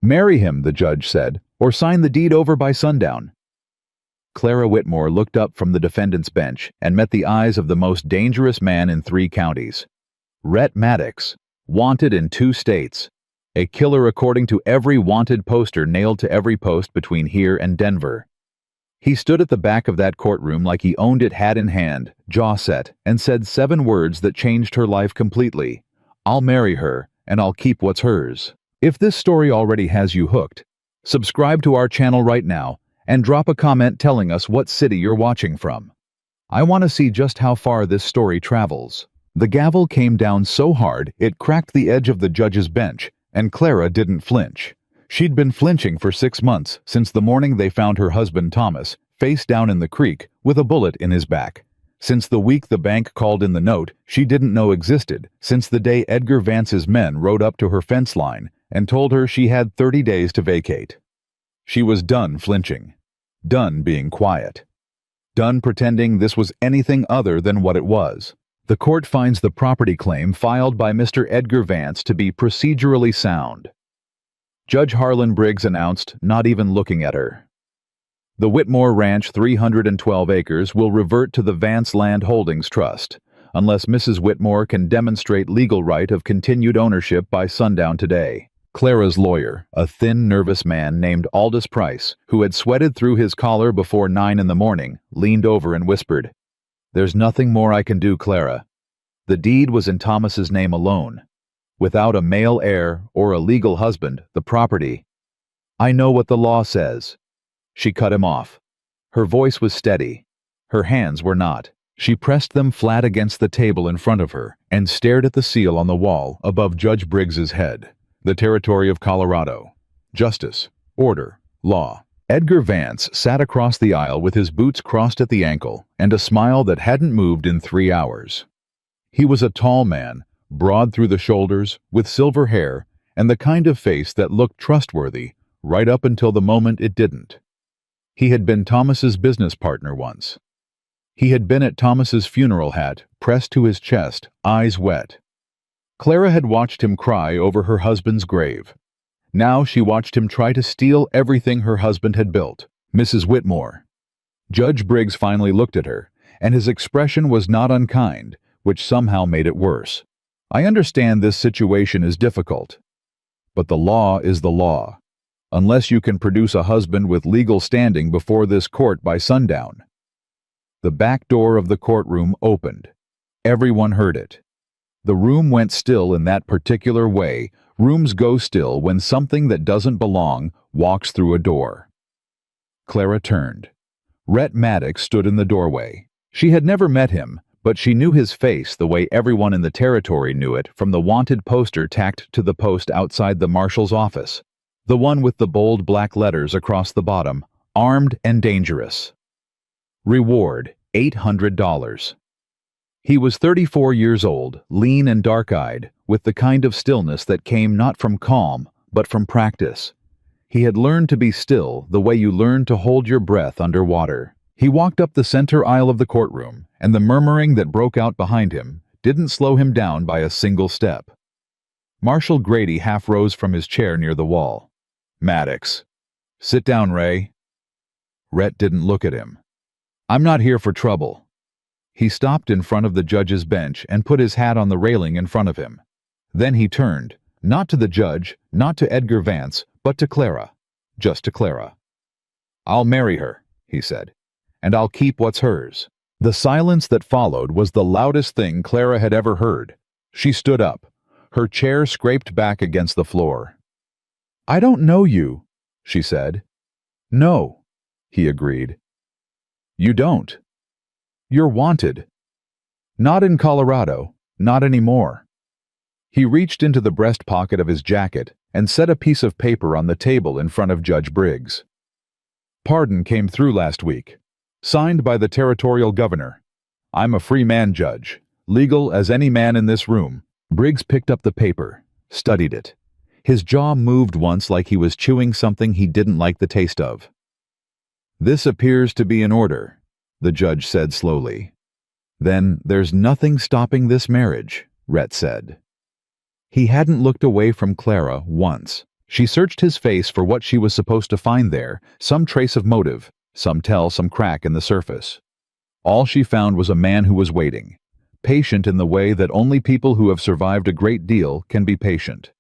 "Marry him," the judge said, "or sign the deed over by sundown." Clara Whitmore looked up from the defendant's bench and met the eyes of the most dangerous man in 3 counties. Rhett Maddox, wanted in 2 states. A killer according to every wanted poster nailed to every post between here and Denver. He stood at the back of that courtroom like he owned it hat in hand, jaw set, and said 7 words that changed her life completely. "I'll marry her, and I'll keep what's hers." If this story already has you hooked, subscribe to our channel right now and drop a comment telling us what city you're watching from. I want to see just how far this story travels. The gavel came down so hard it cracked the edge of the judge's bench, and Clara didn't flinch. She'd been flinching for 6 months, since the morning they found her husband Thomas, face down in the creek, with a bullet in his back. Since the week the bank called in the note she didn't know existed, since the day Edgar Vance's men rode up to her fence line and told her she had 30 days to vacate. She was done flinching. Done being quiet. Done pretending this was anything other than what it was. The court finds the property claim filed by Mr. Edgar Vance to be procedurally sound. Judge Harlan Briggs announced, not even looking at her. The Whitmore Ranch 312 acres will revert to the Vance Land Holdings Trust, unless Mrs. Whitmore can demonstrate legal right of continued ownership by sundown today. Clara's lawyer, a thin, nervous man named Aldous Price, who had sweated through his collar before 9 in the morning, leaned over and whispered, "There's nothing more I can do, Clara. The deed was in Thomas's name alone. Without a male heir or a legal husband, the property—" "I know what the law says." She cut him off. Her voice was steady. Her hands were not. She pressed them flat against the table in front of her and stared at the seal on the wall above Judge Briggs's head. The territory of Colorado. Justice, order, law. Edgar Vance sat across the aisle with his boots crossed at the ankle and a smile that hadn't moved in 3 hours. He was a tall man, broad through the shoulders, with silver hair, and the kind of face that looked trustworthy right up until the moment it didn't. He had been Thomas's business partner once. He had been at Thomas's funeral hat, pressed to his chest, eyes wet. Clara had watched him cry over her husband's grave. Now she watched him try to steal everything her husband had built. Mrs. Whitmore. Judge Briggs finally looked at her, and his expression was not unkind, which somehow made it worse. "I understand this situation is difficult, but the law is the law. Unless you can produce a husband with legal standing before this court by sundown." The back door of the courtroom opened. Everyone heard it. The room went still in that particular way rooms go still when something that doesn't belong walks through a door. Clara turned. Rhett Maddox stood in the doorway. She had never met him, but she knew his face the way everyone in the territory knew it from the wanted poster tacked to the post outside the marshal's office. The one with the bold black letters across the bottom, "Armed and Dangerous." Reward, $800. He was 34 years old, lean and dark-eyed, with the kind of stillness that came not from calm, but from practice. He had learned to be still the way you learn to hold your breath underwater. He walked up the center aisle of the courtroom, and the murmuring that broke out behind him didn't slow him down by a single step. Marshal Grady half rose from his chair near the wall. "Maddox. Sit down, Ray." Rhett didn't look at him. "I'm not here for trouble." He stopped in front of the judge's bench and put his hat on the railing in front of him. Then he turned, not to the judge, not to Edgar Vance, but to Clara. Just to Clara. "I'll marry her," he said, "and I'll keep what's hers." The silence that followed was the loudest thing Clara had ever heard. She stood up. Her chair scraped back against the floor. "I don't know you," she said. "No," he agreed. "You don't. You're wanted. Not in Colorado, not anymore." He reached into the breast pocket of his jacket and set a piece of paper on the table in front of Judge Briggs. "Pardon came through last week. Signed by the territorial governor. I'm a free man, Judge. Legal as any man in this room." Briggs picked up the paper, studied it. His jaw moved once like he was chewing something he didn't like the taste of. "This appears to be in order," the judge said slowly. "Then there's nothing stopping this marriage," Rhett said. He hadn't looked away from Clara once. She searched his face for what she was supposed to find there, some trace of motive, some crack in the surface. All she found was a man who was waiting, patient in the way that only people who have survived a great deal can be patient.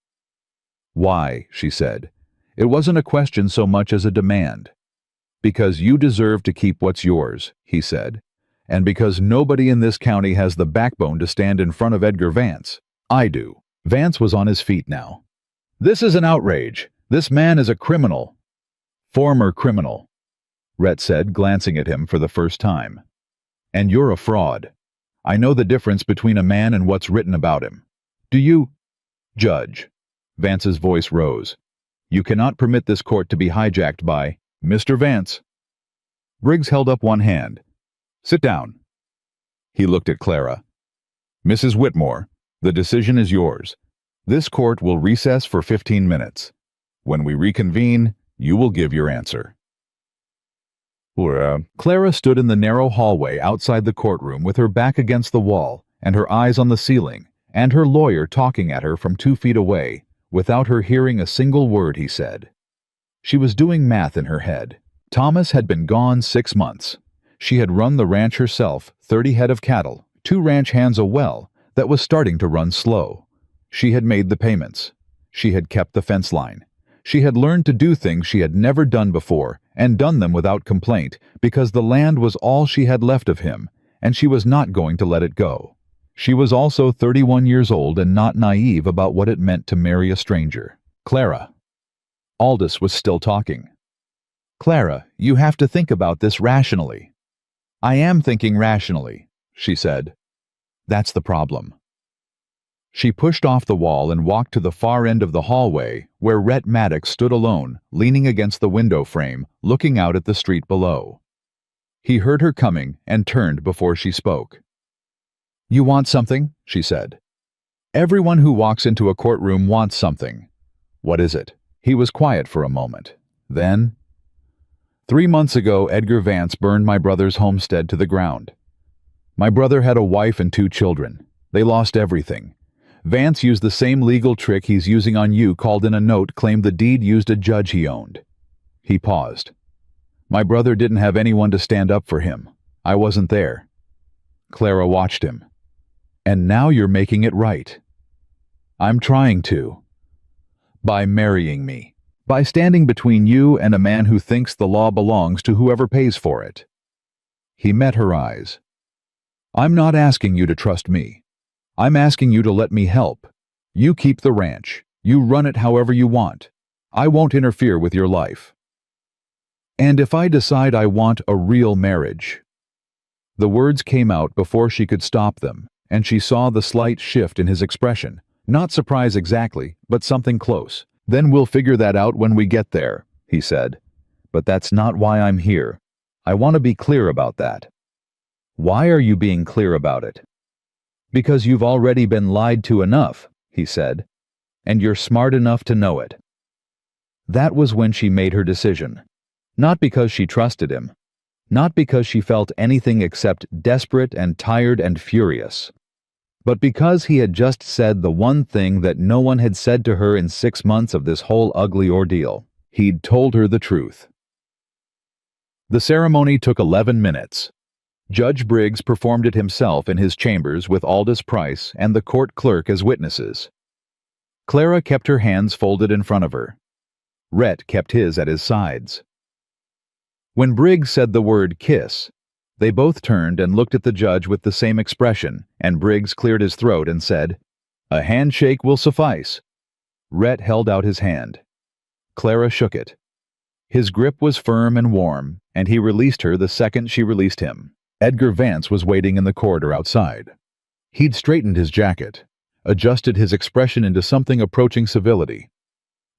"Why?" she said. It wasn't a question so much as a demand. "Because you deserve to keep what's yours," he said. "And because nobody in this county has the backbone to stand in front of Edgar Vance. I do." Vance was on his feet now. "This is an outrage. This man is a criminal." "Former criminal," Rhett said, glancing at him for the first time. "And you're a fraud. I know the difference between a man and what's written about him. Do you?" "Judge." Vance's voice rose. "You cannot permit this court to be hijacked by Mr. Vance." Briggs held up one hand. "Sit down." He looked at Clara. "Mrs. Whitmore, the decision is yours. This court will recess for 15 minutes. When we reconvene, you will give your answer." Clara stood in the narrow hallway outside the courtroom with her back against the wall and her eyes on the ceiling, and her lawyer talking at her from 2 feet away, without her hearing a single word he said. She was doing math in her head. Thomas had been gone 6 months. She had run the ranch herself, 30 head of cattle, 2 ranch hands a well that was starting to run slow. She had made the payments. She had kept the fence line. She had learned to do things she had never done before, and done them without complaint, because the land was all she had left of him, and she was not going to let it go. She was also 31 years old and not naive about what it meant to marry a stranger. "Clara." Aldous was still talking. "Clara, you have to think about this rationally." "I am thinking rationally," she said. "That's the problem." She pushed off the wall and walked to the far end of the hallway, where Rhett Maddox stood alone, leaning against the window frame, looking out at the street below. He heard her coming and turned before she spoke. "You want something?" she said. "Everyone who walks into a courtroom wants something. What is it?" He was quiet for a moment. Then, 3 months ago, Edgar Vance burned my brother's homestead to the ground. My brother had a wife and 2 children. They lost everything. Vance used the same legal trick he's using on you, called in a note, claimed the deed used a judge he owned." He paused. "My brother didn't have anyone to stand up for him. I wasn't there." Clara watched him. "And now you're making it right." "I'm trying to." "By marrying me. By standing between you and a man who thinks the law belongs to whoever pays for it." He met her eyes. "I'm not asking you to trust me. I'm asking you to let me help. You keep the ranch. You run it however you want. I won't interfere with your life. And if I decide I want a real marriage." The words came out before she could stop them, and she saw the slight shift in his expression. Not surprise exactly, but something close. "Then we'll figure that out when we get there," he said. "But that's not why I'm here. I want to be clear about that." "Why are you being clear about it?" "Because you've already been lied to enough," he said, "and you're smart enough to know it." That was when she made her decision. Not because she trusted him. Not because she felt anything except desperate and tired and furious. But because he had just said the one thing that no one had said to her in 6 months of this whole ugly ordeal. He'd told her the truth. The ceremony took 11 minutes. Judge Briggs performed it himself in his chambers with Aldous Price and the court clerk as witnesses. Clara kept her hands folded in front of her. Rhett kept his at his sides. When Briggs said the word kiss, they both turned and looked at the judge with the same expression, and Briggs cleared his throat and said, "A handshake will suffice." Rhett held out his hand. Clara shook it. His grip was firm and warm, and he released her the second she released him. Edgar Vance was waiting in the corridor outside. He'd straightened his jacket, adjusted his expression into something approaching civility.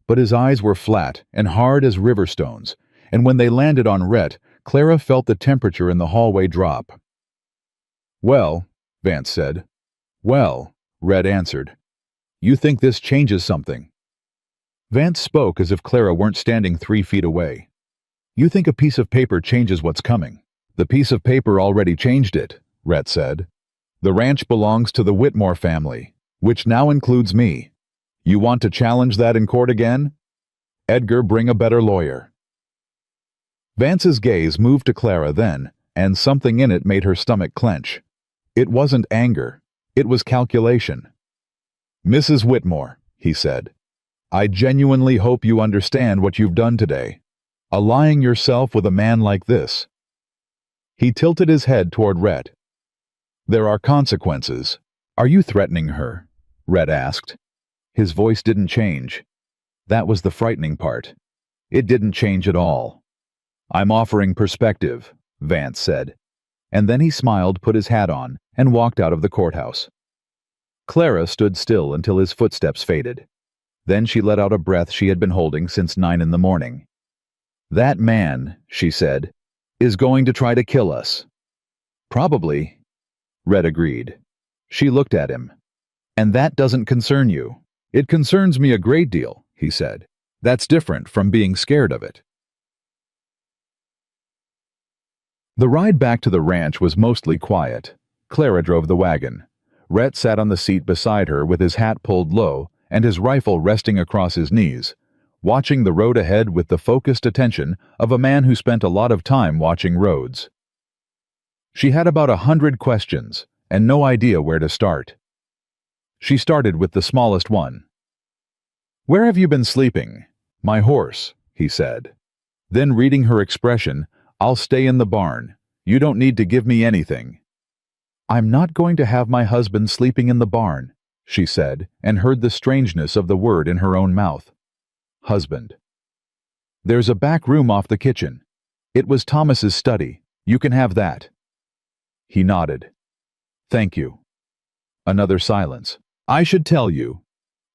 But his eyes were flat and hard as river stones, and when they landed on Rhett, Clara felt the temperature in the hallway drop. "Well," Vance said. "Well," Rhett answered. "You think this changes something?" Vance spoke as if Clara weren't standing 3 feet away. "You think a piece of paper changes what's coming. The piece of paper already changed it," Rhett said. "The ranch belongs to the Whitmore family, which now includes me. You want to challenge that in court again?" Edgar, bring a better lawyer. Vance's gaze moved to Clara then, and something in it made her stomach clench. It wasn't anger. It was calculation. Mrs. Whitmore, he said, I genuinely hope you understand what you've done today. Allying yourself with a man like this. He tilted his head toward Rhett. There are consequences. Are you threatening her? Rhett asked. His voice didn't change. That was the frightening part. It didn't change at all. I'm offering perspective, Vance said. And then he smiled, put his hat on, and walked out of the courthouse. Clara stood still until his footsteps faded. Then she let out a breath she had been holding since 9 in the morning. That man, she said, is going to try to kill us. Probably, Red agreed. She looked at him. And that doesn't concern you. It concerns me a great deal, he said. That's different from being scared of it. The ride back to the ranch was mostly quiet. Clara drove the wagon. Rhett sat on the seat beside her with his hat pulled low and his rifle resting across his knees, watching the road ahead with the focused attention of a man who spent a lot of time watching roads. She had about 100 questions and no idea where to start. She started with the smallest one. Where have you been sleeping? My horse, he said. Then, reading her expression, I'll stay in the barn. You don't need to give me anything. I'm not going to have my husband sleeping in the barn, she said, and heard the strangeness of the word in her own mouth. Husband. There's a back room off the kitchen. It was Thomas's study. You can have that. He nodded. Thank you. Another silence. I should tell you,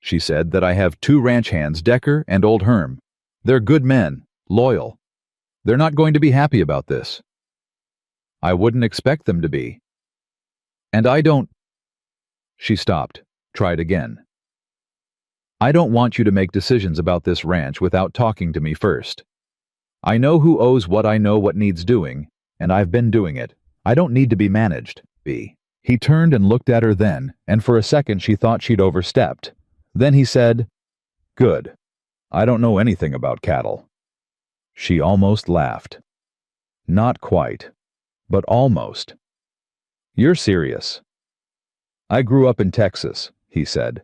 she said, that I have 2 ranch hands, Decker and Old Herm. They're good men, loyal. They're not going to be happy about this. I wouldn't expect them to be. And I don't... She stopped, tried again. I don't want you to make decisions about this ranch without talking to me first. I know who owes what, I know what needs doing, and I've been doing it. I don't need to be managed, B. He turned and looked at her then, and for a second she thought she'd overstepped. Then he said, Good. I don't know anything about cattle. She almost laughed. Not quite, but almost. You're serious. I grew up in Texas, he said.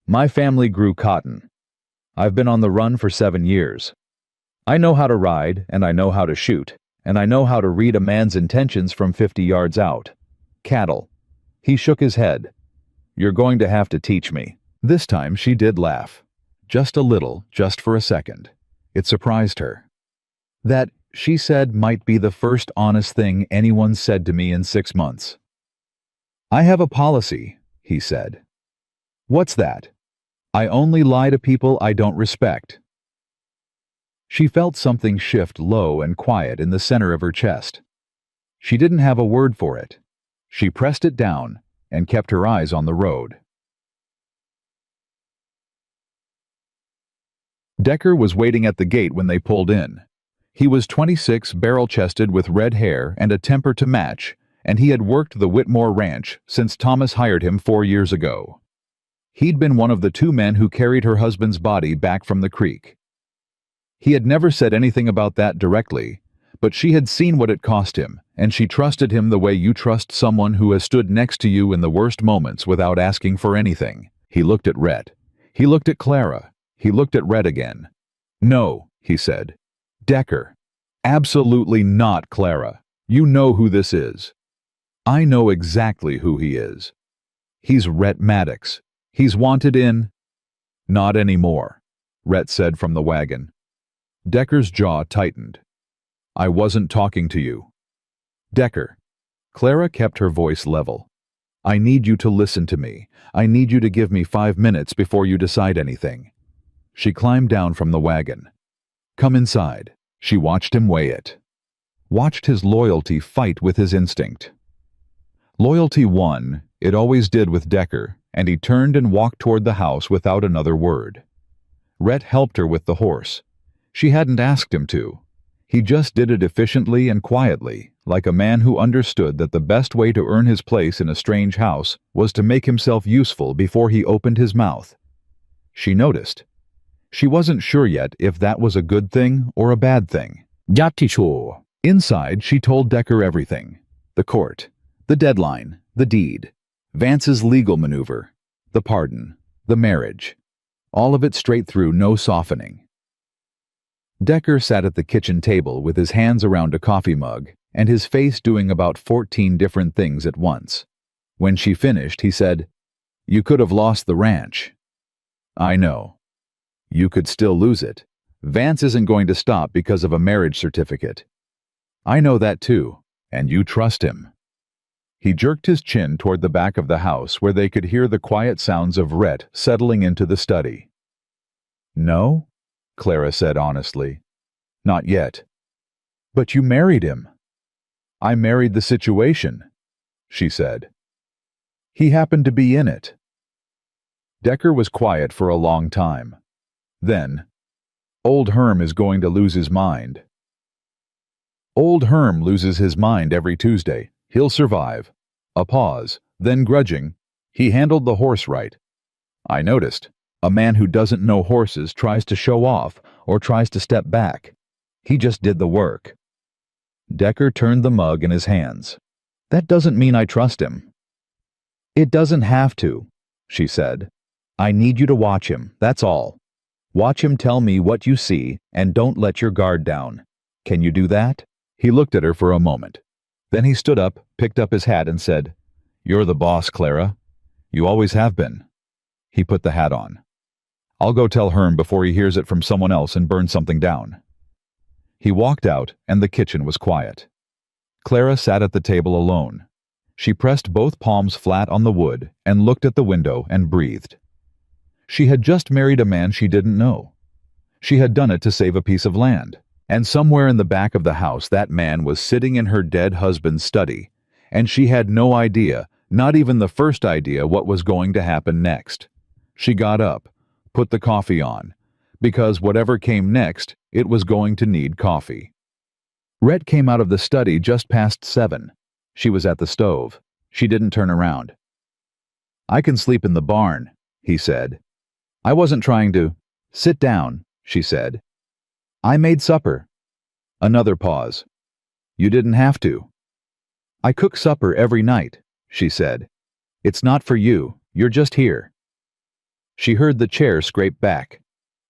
My family grew cotton. I've been on the run for 7 years. I know how to ride, and I know how to shoot, and I know how to read a man's intentions from 50 yards out. Cattle. He shook his head. You're going to have to teach me. This time she did laugh. Just a little, just for a second. It surprised her. That, she said, might be the first honest thing anyone said to me in 6 months. I have a policy, he said. What's that? I only lie to people I don't respect. She felt something shift low and quiet in the center of her chest. She didn't have a word for it. She pressed it down and kept her eyes on the road. Decker was waiting at the gate when they pulled in. He was 26, barrel-chested with red hair and a temper to match, and he had worked the Whitmore Ranch since Thomas hired him 4 years ago. He'd been one of the 2 men who carried her husband's body back from the creek. He had never said anything about that directly, but she had seen what it cost him, and she trusted him the way you trust someone who has stood next to you in the worst moments without asking for anything. He looked at Rhett. He looked at Clara. He looked at Rhett again. No, he said. Decker. Absolutely not, Clara. You know who this is. I know exactly who he is. He's Rhett Maddox. He's wanted in... Not anymore, Rhett said from the wagon. Decker's jaw tightened. I wasn't talking to you. Decker. Clara kept her voice level. I need you to listen to me. I need you to give me 5 minutes before you decide anything. She climbed down from the wagon. Come inside. She watched him weigh it. Watched his loyalty fight with his instinct. Loyalty won, it always did with Decker, and he turned and walked toward the house without another word. Rhett helped her with the horse. She hadn't asked him to. He just did it efficiently and quietly, like a man who understood that the best way to earn his place in a strange house was to make himself useful before he opened his mouth. She noticed. She wasn't sure yet if that was a good thing or a bad thing. Yaticho. Inside, she told Decker everything. The court, the deadline, the deed, Vance's legal maneuver, the pardon, the marriage. All of it straight through, no softening. Decker sat at the kitchen table with his hands around a coffee mug and his face doing about 14 different things at once. When she finished, he said, "You could have lost the ranch." "I know. You could still lose it. Vance isn't going to stop because of a marriage certificate. I know that too, and you trust him." He jerked his chin toward the back of the house where they could hear the quiet sounds of Rhett settling into the study. "No," Clara said honestly. "Not yet." "But you married him." "I married the situation," she said. "He happened to be in it." Decker was quiet for a long time. Then, "Old Herm is going to lose his mind." "Old Herm loses his mind every Tuesday. He'll survive." A pause, then grudging, "He handled the horse right. I noticed. A man who doesn't know horses tries to show off or tries to step back. He just did the work." Decker turned the mug in his hands. "That doesn't mean I trust him." "It doesn't have to," she said. "I need you to watch him, that's all. Watch him tell me what you see and don't let your guard down. Can you do that?" He looked at her for a moment. Then he stood up, picked up his hat and said, "You're the boss, Clara. You always have been." He put the hat on. "I'll go tell Herm before he hears it from someone else and burn something down." He walked out and the kitchen was quiet. Clara sat at the table alone. She pressed both palms flat on the wood and looked at the window and breathed. She had just married a man she didn't know. She had done it to save a piece of land. And somewhere in the back of the house that man was sitting in her dead husband's study, and she had no idea, not even the first idea, what was going to happen next. She got up, put the coffee on, because whatever came next, it was going to need coffee. Rhett came out of the study just past 7. She was at the stove. She didn't turn around. "I can sleep in the barn," he said. "I wasn't trying to—" "Sit down," she said. "I made supper." Another pause. "You didn't have to." "I cook supper every night," she said. "It's not for you, you're just here." She heard the chair scrape back.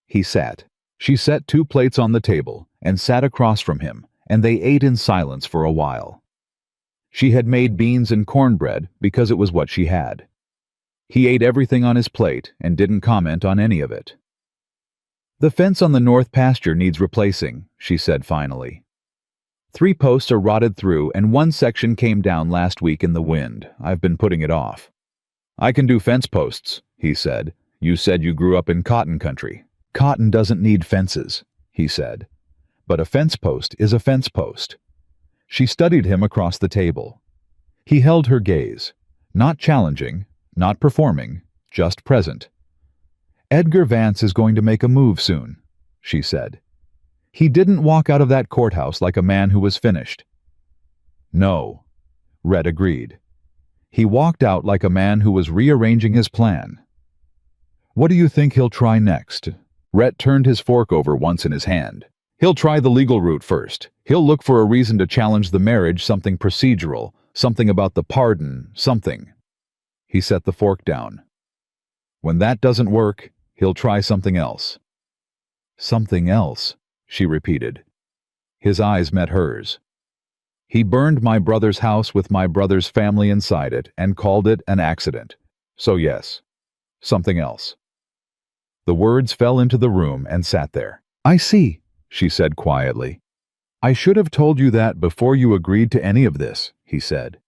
He sat. She set 2 plates on the table and sat across from him, and they ate in silence for a while. She had made beans and cornbread because it was what she had. He ate everything on his plate and didn't comment on any of it. "The fence on the north pasture needs replacing," she said finally. 3 posts are rotted through and 1 section came down last week in the wind. I've been putting it off." "I can do fence posts," he said. "You said you grew up in cotton country." "Cotton doesn't need fences," he said. "But a fence post is a fence post." She studied him across the table. He held her gaze. Not challenging, not performing, just present. "Edgar Vance is going to make a move soon," she said. "He didn't walk out of that courthouse like a man who was finished." "No," Rhett agreed. "He walked out like a man who was rearranging his plan." "What do you think he'll try next?" Rhett turned his fork over once in his hand. "He'll try the legal route first. He'll look for a reason to challenge the marriage, something procedural, something about the pardon, something." He set the fork down. "When that doesn't work, he'll try something else." "Something else," she repeated. His eyes met hers. "He burned my brother's house with my brother's family inside it and called it an accident. So yes, something else." The words fell into the room and sat there. "I see," she said quietly. "I should have told you that before you agreed to any of this," he said.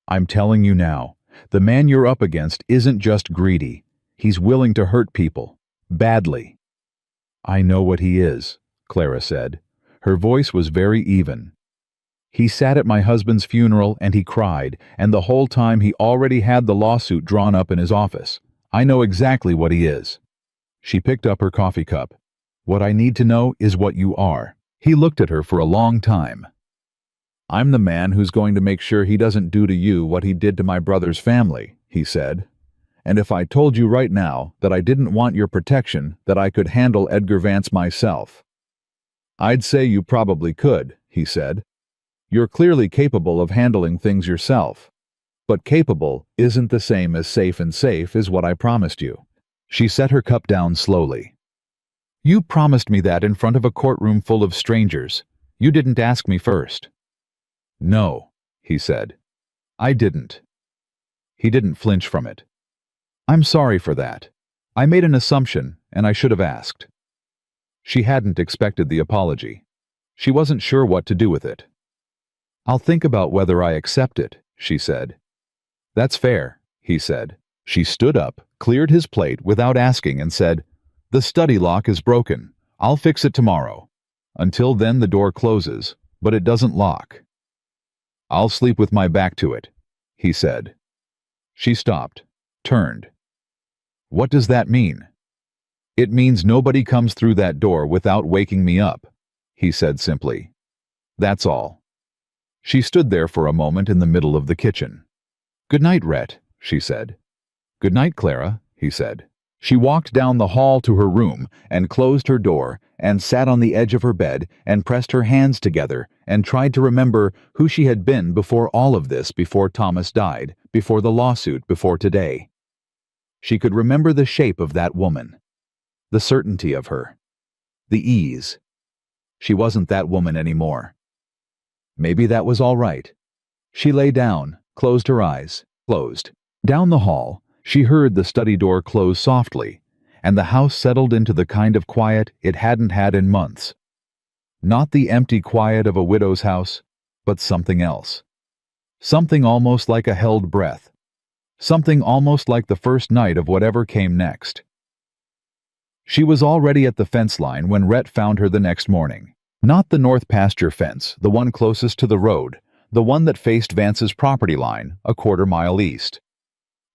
"I'm telling you now, the man you're up against isn't just greedy. He's willing to hurt people. Badly." "I know what he is," Clara said. Her voice was very even. "He sat at my husband's funeral and he cried, and the whole time he already had the lawsuit drawn up in his office. I know exactly what he is." She picked up her coffee cup. "What I need to know is what you are." He looked at her for a long time. "I'm the man who's going to make sure he doesn't do to you what he did to my brother's family," he said. And if I told you right now that I didn't want your protection, that I could handle Edgar Vance myself?" "I'd say you probably could," he said. "You're clearly capable of handling things yourself. But capable isn't the same as safe, and safe is what I promised you." She set her cup down slowly. "You promised me that in front of a courtroom full of strangers. You didn't ask me first." "No," he said. "I didn't." He didn't flinch from it. "I'm sorry for that. I made an assumption, and I should have asked." She hadn't expected the apology. She wasn't sure what to do with it. "I'll think about whether I accept it," she said. "That's fair," he said. She stood up, cleared his plate without asking, and said, "The study lock is broken. I'll fix it tomorrow. Until then the door closes, but it doesn't lock." "I'll sleep with my back to it," he said. She stopped, turned. "What does that mean?" "It means nobody comes through that door without waking me up," he said simply. "That's all." She stood there for a moment in the middle of the kitchen. "Good night, Rhett," she said. "Good night, Clara," he said. She walked down the hall to her room and closed her door and sat on the edge of her bed and pressed her hands together and tried to remember who she had been before all of this, before Thomas died, before the lawsuit, before today. She could remember the shape of that woman, the certainty of her, the ease. She wasn't that woman anymore. Maybe that was all right. She lay down, closed her eyes, closed. Down the hall, she heard the study door close softly, and the house settled into the kind of quiet it hadn't had in months. Not the empty quiet of a widow's house, but something else. Something almost like a held breath. Something almost like the first night of whatever came next. She was already at the fence line when Rhett found her the next morning. Not the north pasture fence, the one closest to the road, the one that faced Vance's property line, a quarter-mile east.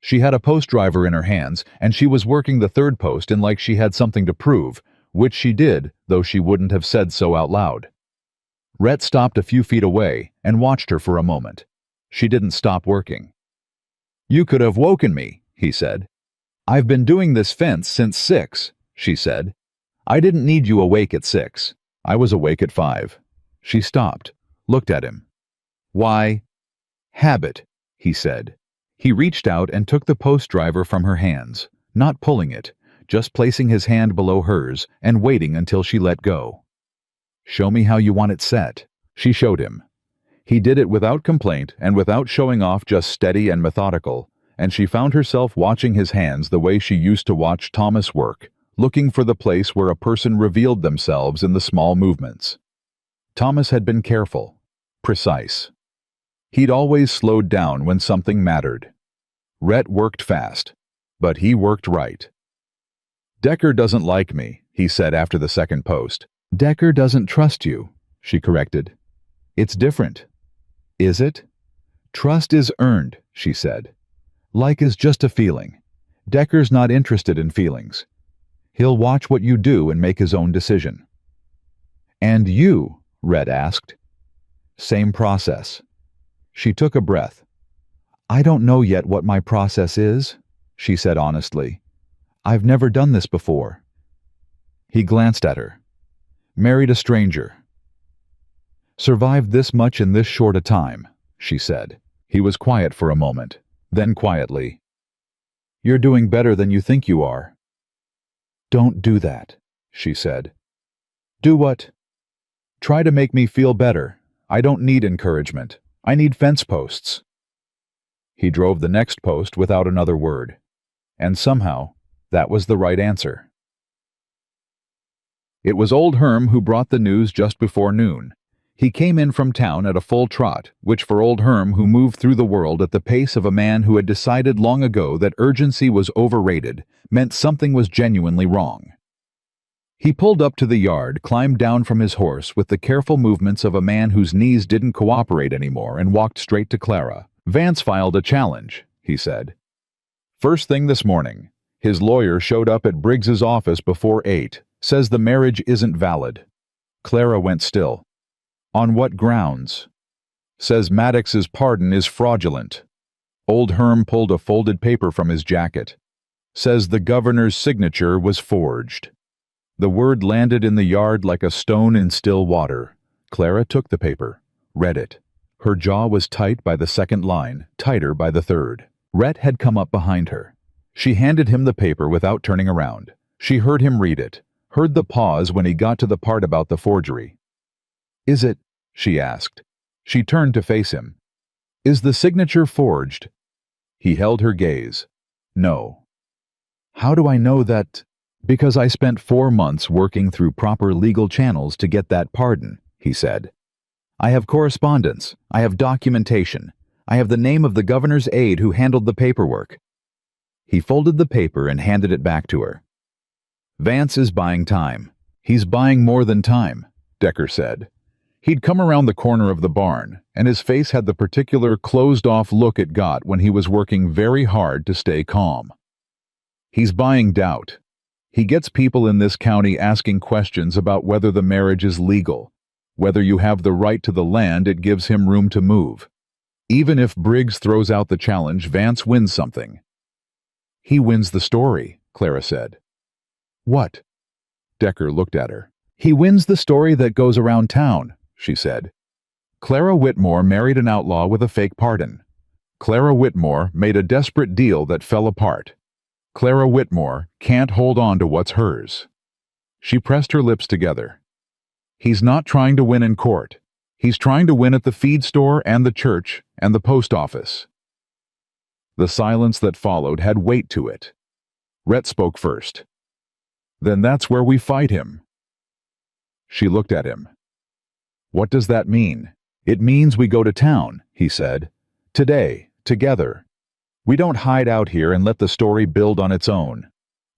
She had a post driver in her hands, and she was working the third post in like she had something to prove, which she did, though she wouldn't have said so out loud. Rhett stopped a few feet away and watched her for a moment. She didn't stop working. "You could have woken me," he said. "I've been doing this fence since 6, she said. "I didn't need you awake at 6. I was awake at 5. She stopped, looked at him. "Why?" "Habit," he said. He reached out and took the post driver from her hands, not pulling it, just placing his hand below hers and waiting until she let go. "Show me how you want it set." She showed him. He did it without complaint and without showing off, just steady and methodical, and she found herself watching his hands the way she used to watch Thomas work, looking for the place where a person revealed themselves in the small movements. Thomas had been careful, precise. He'd always slowed down when something mattered. Rhett worked fast, but he worked right. "Decker doesn't like me," he said after the second post. "Decker doesn't trust you," she corrected. "It's different." "Is it?" "Trust is earned," she said. "Like is just a feeling. Decker's not interested in feelings. He'll watch what you do and make his own decision." "And you?" Rhett asked. "Same process." She took a breath. "I don't know yet what my process is," she said honestly. "I've never done this before." He glanced at her. "Married a stranger." "Survived this much in this short a time," she said. He was quiet for a moment, then quietly, "You're doing better than you think you are." "Don't do that," she said. "Do what?" "Try to make me feel better. I don't need encouragement. I need fence posts." He drove the next post without another word. And somehow, that was the right answer. It was old Herm who brought the news just before noon. He came in from town at a full trot, which for old Herm, who moved through the world at the pace of a man who had decided long ago that urgency was overrated, meant something was genuinely wrong. He pulled up to the yard, climbed down from his horse with the careful movements of a man whose knees didn't cooperate anymore, and walked straight to Clara. "Vance filed a challenge," he said. "First thing this morning. His lawyer showed up at Briggs's office before 8. Says the marriage isn't valid." Clara went still. "On what grounds?" "Says Maddox's pardon is fraudulent." Old Herm pulled a folded paper from his jacket. Says the governor's signature was forged. The word landed in the yard like a stone in still water. Clara took the paper, read it. Her jaw was tight by the second line, tighter by the third. Rhett had come up behind her. She handed him the paper without turning around. She heard him read it, heard the pause when he got to the part about the forgery. "Is it?" she asked. She turned to face him. "Is the signature forged?" He held her gaze. "No." "How do I know that?" "Because I spent 4 months working through proper legal channels to get that pardon," he said. "I have correspondence, I have documentation, I have the name of the governor's aide who handled the paperwork." He folded the paper and handed it back to her. "Vance is buying time. He's buying more than time," Decker said. He'd come around the corner of the barn, and his face had the particular closed-off look it got when he was working very hard to stay calm. "He's buying doubt. He gets people in this county asking questions about whether the marriage is legal, whether you have the right to the land. It gives him room to move. Even if Briggs throws out the challenge, Vance wins something." "He wins the story," Clara said. "What?" Decker looked at her. "He wins the story that goes around town," she said. Clara Whitmore married an outlaw with a fake pardon. Clara Whitmore made a desperate deal that fell apart. Clara Whitmore can't hold on to what's hers. She pressed her lips together. "He's not trying to win in court. He's trying to win at the feed store and the church and the post office." The silence that followed had weight to it. Rhett spoke first. "Then that's where we fight him." She looked at him. "What does that mean?" "It means we go to town," he said. "Today, together. We don't hide out here and let the story build on its own.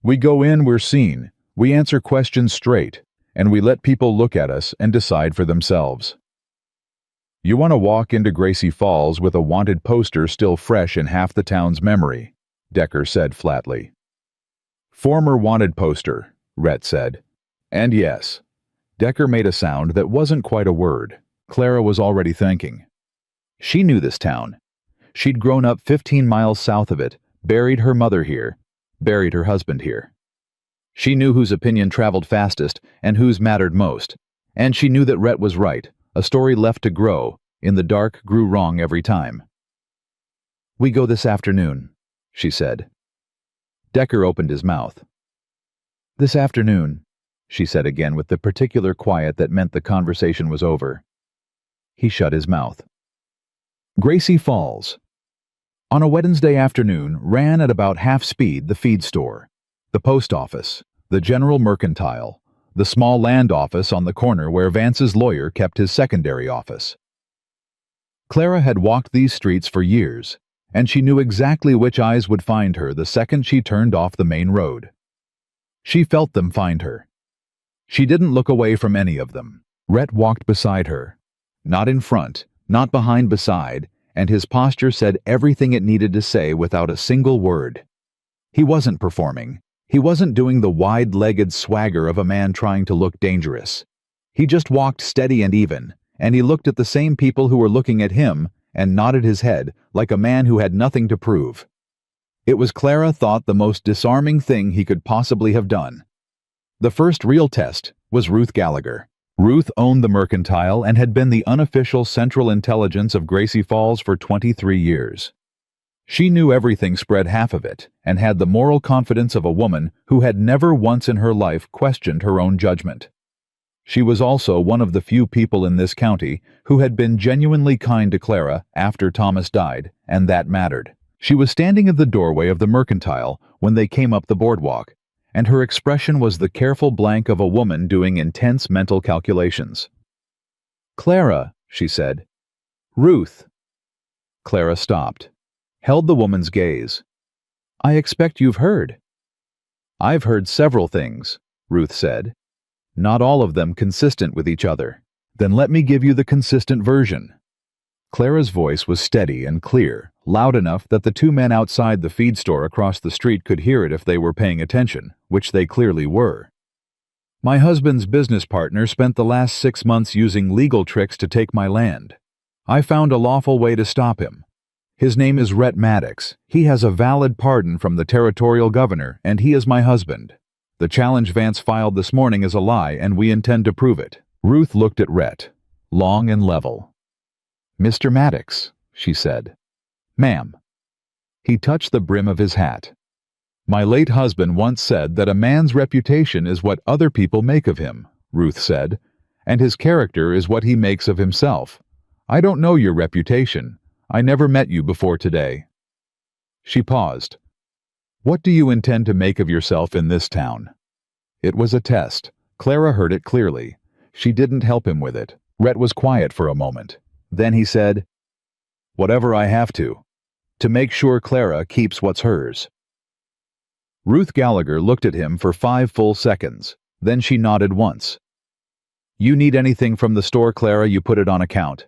We go in, we're seen, we answer questions straight, and we let people look at us and decide for themselves." "You want to walk into Gracie Falls with a wanted poster still fresh in half the town's memory," Decker said flatly. "Former wanted poster," Rhett said. "And yes." Decker made a sound that wasn't quite a word. Clara was already thinking. She knew this town. She'd grown up 15 miles south of it, buried her mother here, buried her husband here. She knew whose opinion traveled fastest and whose mattered most, and she knew that Rhett was right. A story left to grow, in the dark, grew wrong every time. "We go this afternoon," she said. Decker opened his mouth. "This afternoon," she said again with the particular quiet that meant the conversation was over. He shut his mouth. Gracie Falls. On a Wednesday afternoon ran at about half speed the feed store, the post office, the general mercantile, the small land office on the corner where Vance's lawyer kept his secondary office. Clara had walked these streets for years, and she knew exactly which eyes would find her the second she turned off the main road. She felt them find her. She didn't look away from any of them. Rhett walked beside her. Not in front, not behind, beside, and his posture said everything it needed to say without a single word. He wasn't performing. He wasn't doing the wide-legged swagger of a man trying to look dangerous. He just walked steady and even, and he looked at the same people who were looking at him and nodded his head like a man who had nothing to prove. It was, Clara thought, the most disarming thing he could possibly have done. The first real test was Ruth Gallagher. Ruth owned the mercantile and had been the unofficial central intelligence of Gracie Falls for 23 years. She knew everything spread half of it and had the moral confidence of a woman who had never once in her life questioned her own judgment. She was also one of the few people in this county who had been genuinely kind to Clara after Thomas died, and that mattered. She was standing at the doorway of the mercantile when they came up the boardwalk, and her expression was the careful blank of a woman doing intense mental calculations. "Clara," she said. "Ruth." Clara stopped, held the woman's gaze. "I expect you've heard." "I've heard several things," Ruth said. "Not all of them consistent with each other." "Then let me give you the consistent version." Clara's voice was steady and clear, loud enough that the two men outside the feed store across the street could hear it if they were paying attention, which they clearly were. "My husband's business partner spent the last 6 months using legal tricks to take my land. I found a lawful way to stop him. His name is Rhett Maddox. He has a valid pardon from the territorial governor, and he is my husband. The challenge Vance filed this morning is a lie, and we intend to prove it." Ruth looked at Rhett, long and level. "Mr. Maddox," she said. "Ma'am." He touched the brim of his hat. "My late husband once said that a man's reputation is what other people make of him," Ruth said, "and his character is what he makes of himself. I don't know your reputation. I never met you before today." She paused. "What do you intend to make of yourself in this town?" It was a test. Clara heard it clearly. She didn't help him with it. Rhett was quiet for a moment. Then he said, "Whatever I have to make sure Clara keeps what's hers." Ruth Gallagher looked at him for 5 full seconds. Then she nodded once. "You need anything from the store, Clara, you put it on account.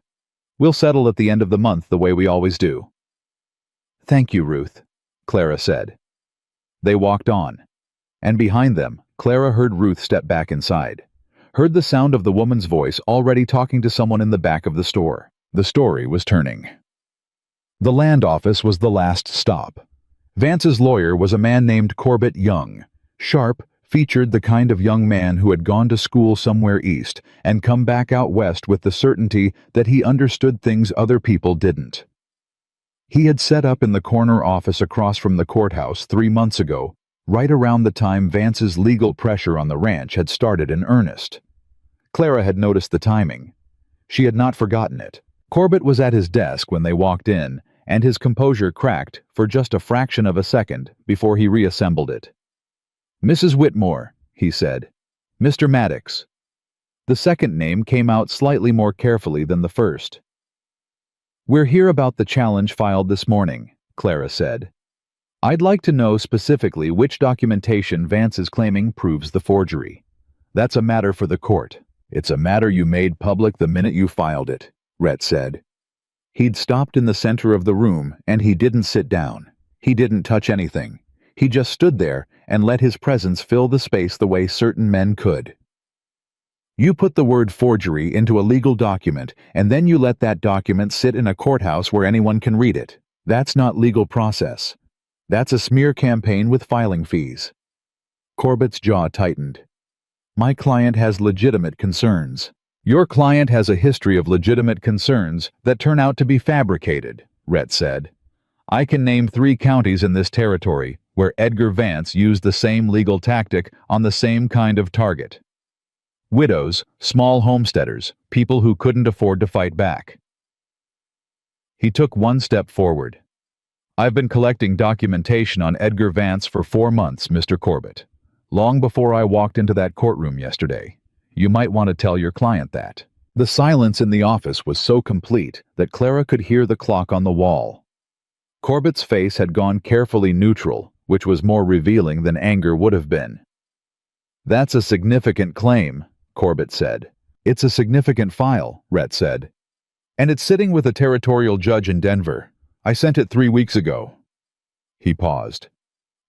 We'll settle at the end of the month the way we always do." "Thank you, Ruth," Clara said. They walked on, and behind them, Clara heard Ruth step back inside, heard the sound of the woman's voice already talking to someone in the back of the store. The story was turning. The land office was the last stop. Vance's lawyer was a man named Corbett Young. Sharp, featured the kind of young man who had gone to school somewhere east and come back out west with the certainty that he understood things other people didn't. He had set up in the corner office across from the courthouse 3 months ago, right around the time Vance's legal pressure on the ranch had started in earnest. Clara had noticed the timing. She had not forgotten it. Corbett was at his desk when they walked in, and his composure cracked for just a fraction of a second before he reassembled it. "Mrs. Whitmore," he said. "Mr. Maddox." The second name came out slightly more carefully than the first. "We're here about the challenge filed this morning," Clara said. "I'd like to know specifically which documentation Vance is claiming proves the forgery. That's a matter for the court." "It's a matter you made public the minute you filed it," Rhett said. He'd stopped in the center of the room, and he didn't sit down. He didn't touch anything. He just stood there and let his presence fill the space the way certain men could. "You put the word forgery into a legal document, and then you let that document sit in a courthouse where anyone can read it. That's not legal process. That's a smear campaign with filing fees." Corbett's jaw tightened. "My client has legitimate concerns." "Your client has a history of legitimate concerns that turn out to be fabricated," Rhett said. "I can name 3 counties in this territory where Edgar Vance used the same legal tactic on the same kind of target. Widows, small homesteaders, people who couldn't afford to fight back." He took 1 step forward. "I've been collecting documentation on Edgar Vance for 4 months, Mr. Corbett. Long before I walked into that courtroom yesterday. You might want to tell your client that." The silence in the office was so complete that Clara could hear the clock on the wall. Corbett's face had gone carefully neutral, which was more revealing than anger would have been. "That's a significant claim," Corbett said. "It's a significant file," Rhett said. "And it's sitting with a territorial judge in Denver. I sent it 3 weeks ago." He paused.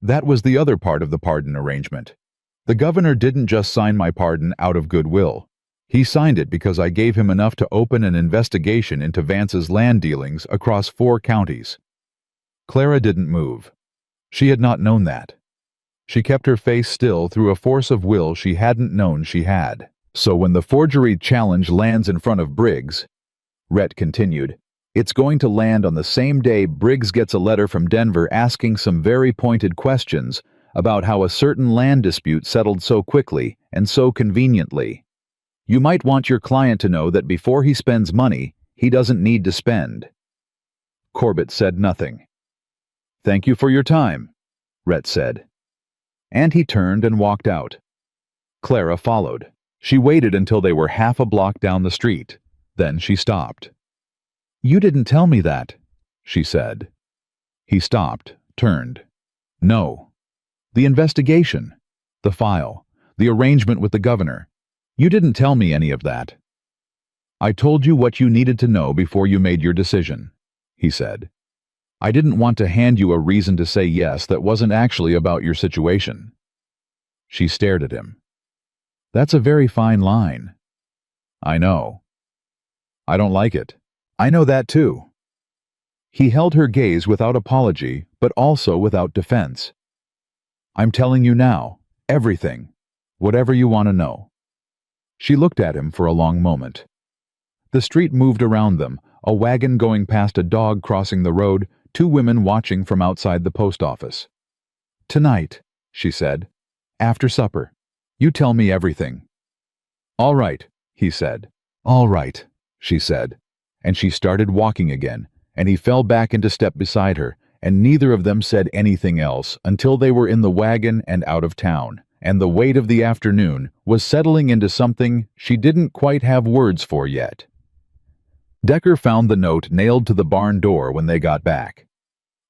"That was the other part of the pardon arrangement. The governor didn't just sign my pardon out of goodwill. He signed it because I gave him enough to open an investigation into Vance's land dealings across 4 counties." Clara didn't move. She had not known that. She kept her face still through a force of will she hadn't known she had. "So when the forgery challenge lands in front of Briggs," Rhett continued, "it's going to land on the same day Briggs gets a letter from Denver asking some very pointed questions about how a certain land dispute settled so quickly and so conveniently. You might want your client to know that before he spends money, he doesn't need to spend." Corbett said nothing. "Thank you for your time," Rhett said. And he turned and walked out. Clara followed. She waited until they were half a block down the street. Then she stopped. "You didn't tell me that," she said. He stopped, turned. "No. The investigation. The file. The arrangement with the governor. You didn't tell me any of that." "I told you what you needed to know before you made your decision," he said. "I didn't want to hand you a reason to say yes that wasn't actually about your situation." She stared at him. "That's a very fine line." "I know. I don't like it. I know that too." He held her gaze without apology, but also without defense. "I'm telling you now, everything, whatever you want to know." She looked at him for a long moment. The street moved around them, a wagon going past, a dog crossing the road, two women watching from outside the post office. "Tonight," she said, "after supper, you tell me everything." "All right," he said. "All right," she said, and she started walking again, and he fell back into step beside her, and neither of them said anything else until they were in the wagon and out of town, and the weight of the afternoon was settling into something she didn't quite have words for yet. Decker found the note nailed to the barn door when they got back.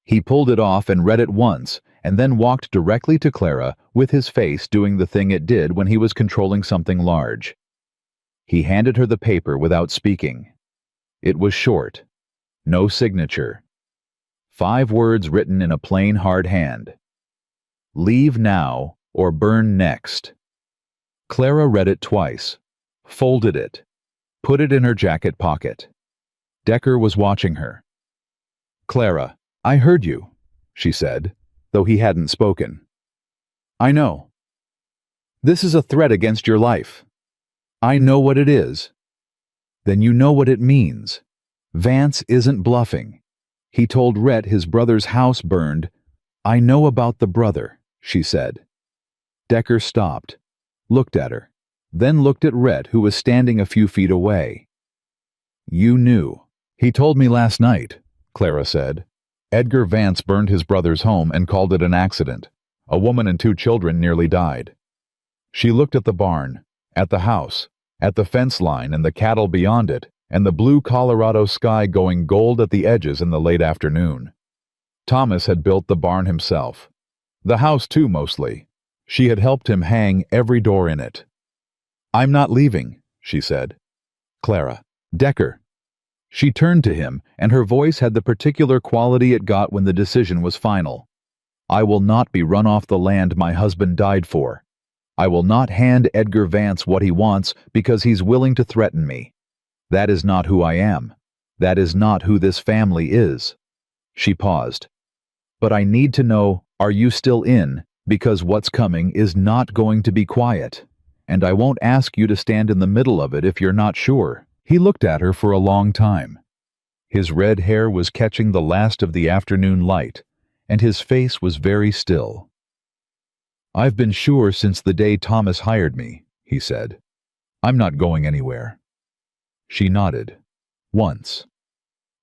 He pulled it off and read it once, and then walked directly to Clara, with his face doing the thing it did when he was controlling something large. He handed her the paper without speaking. It was short. No signature. 5 words written in a plain, hard hand. "Leave now or burn next." Clara read it twice, folded it, put it in her jacket pocket. Decker was watching her. "Clara, I heard you," she said, though he hadn't spoken. "I know. This is a threat against your life. I know what it is." "Then you know what it means. Vance isn't bluffing. He told Rhett his brother's house burned." "I know about the brother," she said. Decker stopped, looked at her, then looked at Rhett, who was standing a few feet away. "You knew." "He told me last night," Clara said. "Edgar Vance burned his brother's home and called it an accident. A woman and 2 children nearly died." She looked at the barn, at the house, at the fence line and the cattle beyond it, and the blue Colorado sky going gold at the edges in the late afternoon. Thomas had built the barn himself. The house too, mostly. She had helped him hang every door in it. "I'm not leaving," she said. "Clara." "Decker." She turned to him, and her voice had the particular quality it got when the decision was final. "I will not be run off the land my husband died for. I will not hand Edgar Vance what he wants because he's willing to threaten me. That is not who I am. That is not who this family is." She paused. "But I need to know, are you still in? Because what's coming is not going to be quiet. And I won't ask you to stand in the middle of it if you're not sure." He looked at her for a long time. His red hair was catching the last of the afternoon light, and his face was very still. "I've been sure since the day Thomas hired me," he said. "I'm not going anywhere." She nodded. Once.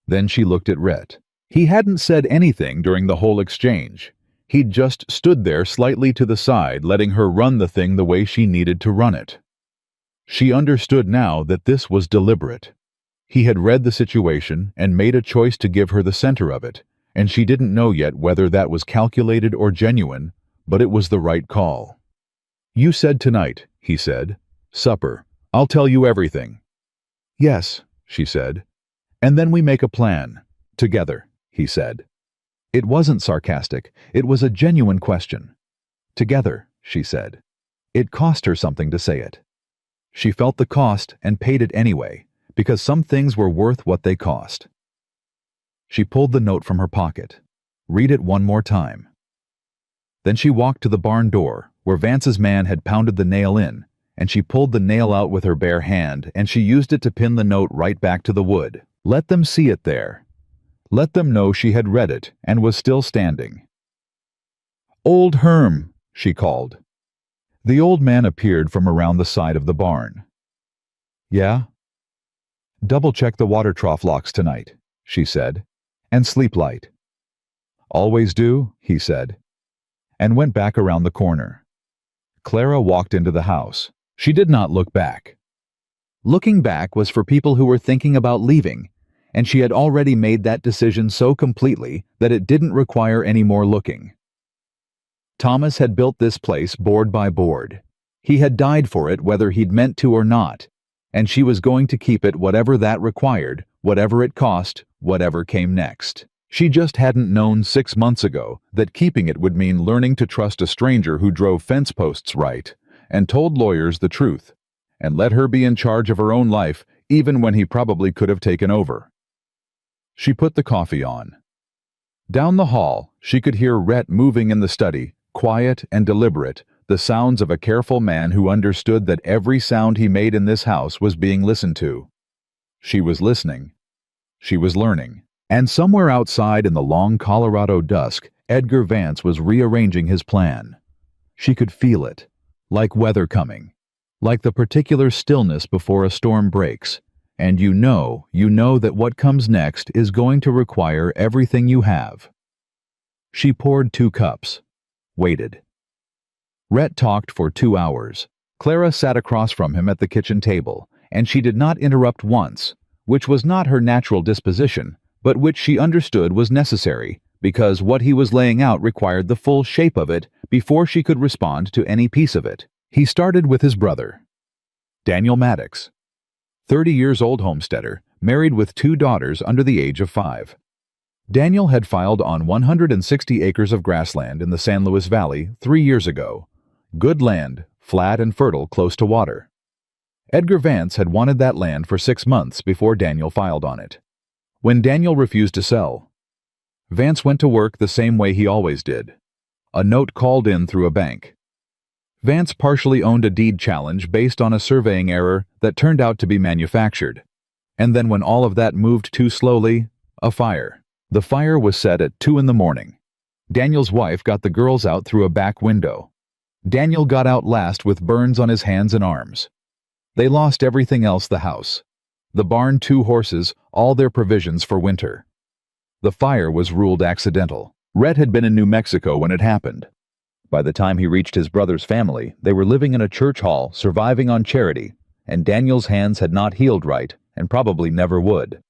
Then she looked at Rhett. He hadn't said anything during the whole exchange. He'd just stood there slightly to the side, letting her run the thing the way she needed to run it. She understood now that this was deliberate. He had read the situation and made a choice to give her the center of it, and she didn't know yet whether that was calculated or genuine, but it was the right call. "You said tonight," he said. "Supper. I'll tell you everything." "Yes," she said. "And then we make a plan. Together," he said. It wasn't sarcastic. It was a genuine question. "Together," she said. It cost her something to say it. She felt the cost and paid it anyway, because some things were worth what they cost. She pulled the note from her pocket. Read it one more time. Then she walked to the barn door, where Vance's man had pounded the nail in, and she pulled the nail out with her bare hand, and she used it to pin the note right back to the wood. Let them see it there. Let them know she had read it and was still standing. "Old Herm," she called. The old man appeared from around the side of the barn. "Yeah?" "Double-check the water trough locks tonight," she said, "and sleep light." "Always do," he said, and went back around the corner. Clara walked into the house. She did not look back. Looking back was for people who were thinking about leaving, and she had already made that decision so completely that it didn't require any more looking. Thomas had built this place board by board. He had died for it whether he'd meant to or not, and she was going to keep it whatever that required, whatever it cost, whatever came next. She just hadn't known 6 months ago that keeping it would mean learning to trust a stranger who drove fence posts right, and told lawyers the truth, and let her be in charge of her own life even when he probably could have taken over. She put the coffee on. Down the hall, she could hear Rhett moving in the study, quiet and deliberate, the sounds of a careful man who understood that every sound he made in this house was being listened to. She was listening. She was learning. And somewhere outside in the long Colorado dusk, Edgar Vance was rearranging his plan. She could feel it, like weather coming, like the particular stillness before a storm breaks. And you know that what comes next is going to require everything you have. She poured 2 cups, waited. Rhett talked for 2 hours. Clara sat across from him at the kitchen table, and she did not interrupt once, which was not her natural disposition, but which she understood was necessary, because what he was laying out required the full shape of it before she could respond to any piece of it. He started with his brother, Daniel Maddox, 30 years old homesteader, married with 2 daughters under the age of 5. Daniel had filed on 160 acres of grassland in the San Luis Valley 3 years ago. Good land, flat and fertile close to water. Edgar Vance had wanted that land for 6 months before Daniel filed on it. When Daniel refused to sell, Vance went to work the same way he always did. A note called in through a bank. Vance partially owned a deed challenge based on a surveying error that turned out to be manufactured. And then when all of that moved too slowly, a fire. The fire was set at 2 in the morning. Daniel's wife got the girls out through a back window. Daniel got out last with burns on his hands and arms. They lost everything else: the house, the barn, 2 horses, all their provisions for winter. The fire was ruled accidental. Rhett had been in New Mexico when it happened. By the time he reached his brother's family, they were living in a church hall, surviving on charity, and Daniel's hands had not healed right, and probably never would.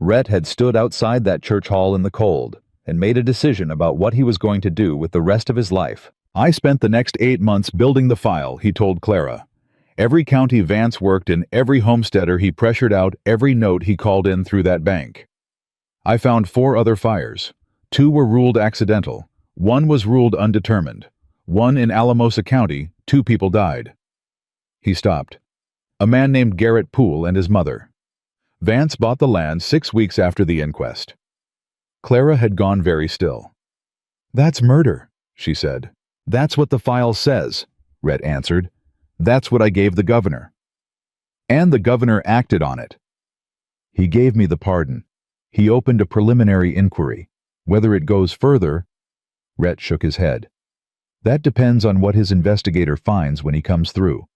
Rhett had stood outside that church hall in the cold, and made a decision about what he was going to do with the rest of his life. "I spent the next 8 months building the file," he told Clara. "Every county Vance worked in, every homesteader he pressured out, every note he called in through that bank. I found 4 other fires. 2 were ruled accidental. 1 was ruled undetermined. 1 in Alamosa County, 2 people died." He stopped. A man named Garrett Poole and his mother. Vance bought the land 6 weeks after the inquest. Clara had gone very still. "That's murder," she said. "That's what the file says," Rhett answered. "That's what I gave the governor. And the governor acted on it. He gave me the pardon. He opened a preliminary inquiry. Whether it goes further—" Rhett shook his head. "That depends on what his investigator finds when he comes through.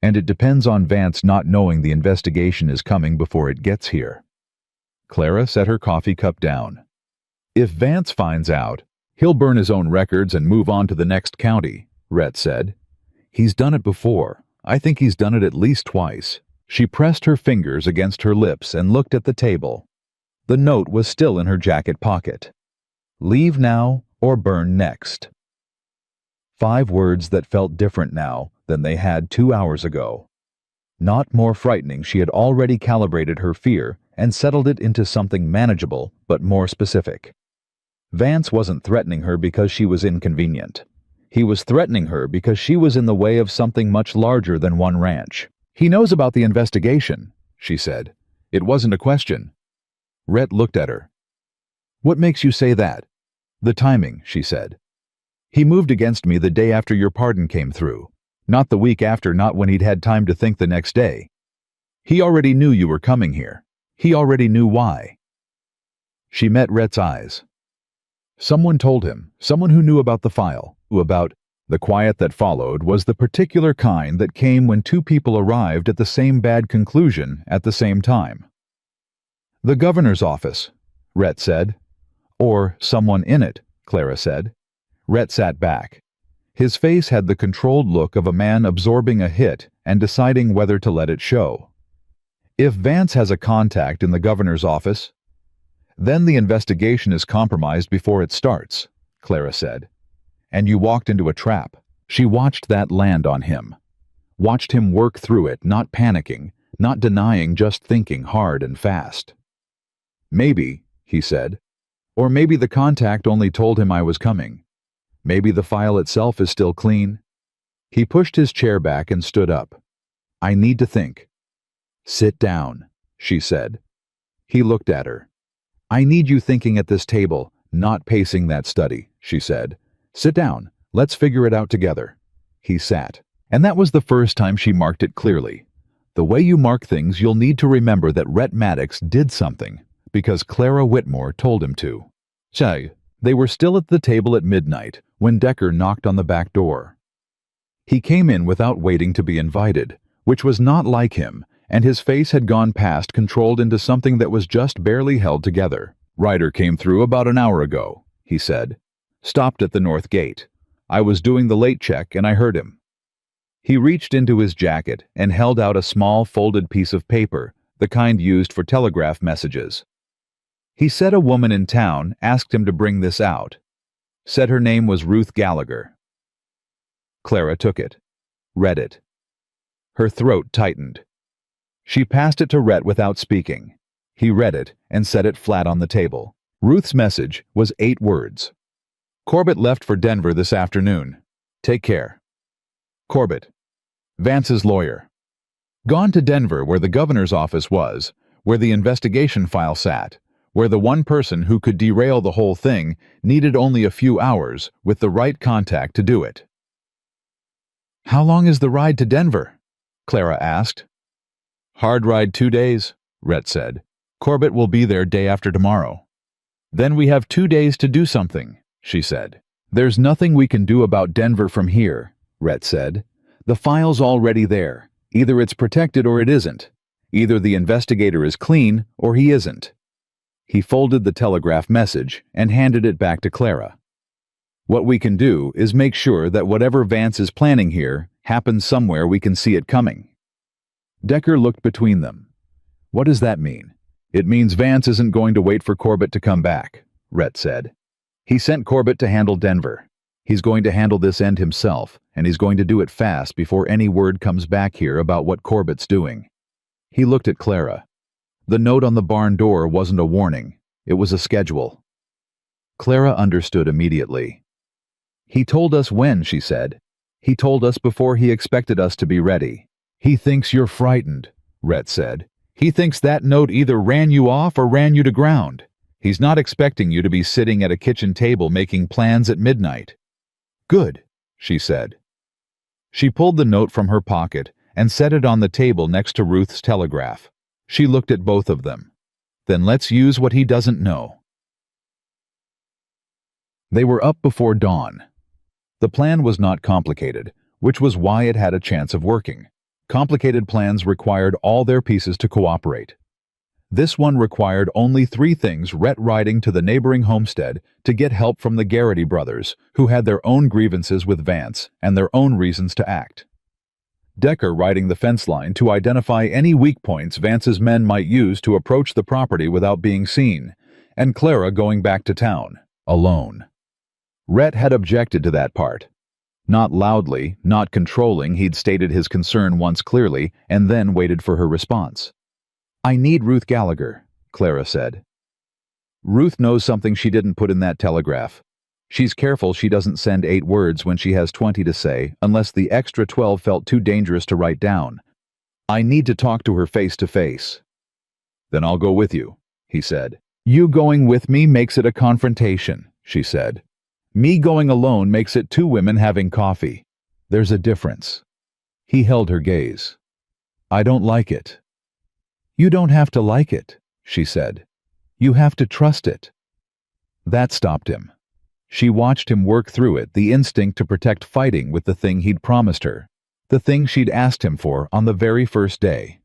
And it depends on Vance not knowing the investigation is coming before it gets here." Clara set her coffee cup down. "If Vance finds out, he'll burn his own records and move on to the next county," Rhett said. "He's done it before. I think he's done it at least twice." She pressed her fingers against her lips and looked at the table. The note was still in her jacket pocket. "Leave now or burn next." 5 words that felt different now than they had 2 hours ago. Not more frightening. She had already calibrated her fear and settled it into something manageable but more specific. Vance wasn't threatening her because she was inconvenient. He was threatening her because she was in the way of something much larger than one ranch. "He knows about the investigation," she said. "It wasn't a question." Rhett looked at her. "What makes you say that?" "The timing," she said. "He moved against me the day after your pardon came through. Not the week after, not when he'd had time to think the next day. He already knew you were coming here. He already knew why." She met Rhett's eyes. Someone told him, someone who knew about the file, who about the quiet that followed was the particular kind that came when 2 people arrived at the same bad conclusion at the same time. "The governor's office," Rhett said. "Or someone in it," Clara said. Rhett sat back. His face had the controlled look of a man absorbing a hit and deciding whether to let it show. "If Vance has a contact in the governor's office, then the investigation is compromised before it starts," Clara said. "And you walked into a trap." She watched that land on him. Watched him work through it, not panicking, not denying, just thinking hard and fast. "Maybe," he said. "Or maybe the contact only told him I was coming. Maybe the file itself is still clean." He pushed his chair back and stood up. "I need to think." "Sit down," she said. He looked at her. I need you thinking at this table, not pacing that study, she said. Sit down. Let's figure it out together. He sat. And that was the first time she marked it clearly. The way you mark things, you'll need to remember that Rhett Maddox did something, because Clara Whitmore told him to. They were still at the table at midnight when Decker knocked on the back door. He came in without waiting to be invited, which was not like him, and his face had gone past controlled into something that was just barely held together. Ryder came through about an hour ago, he said. Stopped at the north gate. I was doing the late check and I heard him. He reached into his jacket and held out a small folded piece of paper, the kind used for telegraph messages. He said a woman in town asked him to bring this out. Said her name was Ruth Gallagher. Clara took it, read it. Her throat tightened. She passed it to Rhett without speaking. He read it and set it flat on the table. Ruth's message was 8 words. Corbett left for Denver this afternoon. Take care. Corbett, Vance's lawyer. Gone to Denver where the governor's office was, where the investigation file sat, where the one person who could derail the whole thing needed only a few hours with the right contact to do it. How long is the ride to Denver? Clara asked. Hard ride 2 days, Rhett said. Corbett will be there day after tomorrow. Then we have 2 days to do something, she said. There's nothing we can do about Denver from here, Rhett said. The file's already there. Either it's protected or it isn't. Either the investigator is clean or he isn't. He folded the telegraph message and handed it back to Clara. What we can do is make sure that whatever Vance is planning here happens somewhere we can see it coming. Decker looked between them. What does that mean? It means Vance isn't going to wait for Corbett to come back, Rhett said. He sent Corbett to handle Denver. He's going to handle this end himself, and he's going to do it fast before any word comes back here about what Corbett's doing. He looked at Clara. The note on the barn door wasn't a warning. It was a schedule. Clara understood immediately. He told us when, she said. He told us before he expected us to be ready. He thinks you're frightened, Rhett said. He thinks that note either ran you off or ran you to ground. He's not expecting you to be sitting at a kitchen table making plans at midnight. Good, she said. She pulled the note from her pocket and set it on the table next to Ruth's telegraph. She looked at both of them. Then let's use what he doesn't know. They were up before dawn. The plan was not complicated, which was why it had a chance of working. Complicated plans required all their pieces to cooperate. This one required only 3 things: Rhett riding to the neighboring homestead to get help from the Garrity brothers, who had their own grievances with Vance and their own reasons to act. Decker riding the fence line to identify any weak points Vance's men might use to approach the property without being seen, and Clara going back to town, alone. Rhett had objected to that part. Not loudly, not controlling, he'd stated his concern once clearly and then waited for her response. I need Ruth Gallagher, Clara said. Ruth knows something she didn't put in that telegraph. She's careful she doesn't send 8 words when she has 20 to say, unless the extra 12 felt too dangerous to write down. I need to talk to her face to face. Then I'll go with you, he said. You going with me makes it a confrontation, she said. Me going alone makes it 2 women having coffee. There's a difference. He held her gaze. I don't like it. You don't have to like it, she said. You have to trust it. That stopped him. She watched him work through it, the instinct to protect fighting with the thing he'd promised her, the thing she'd asked him for on the very first day.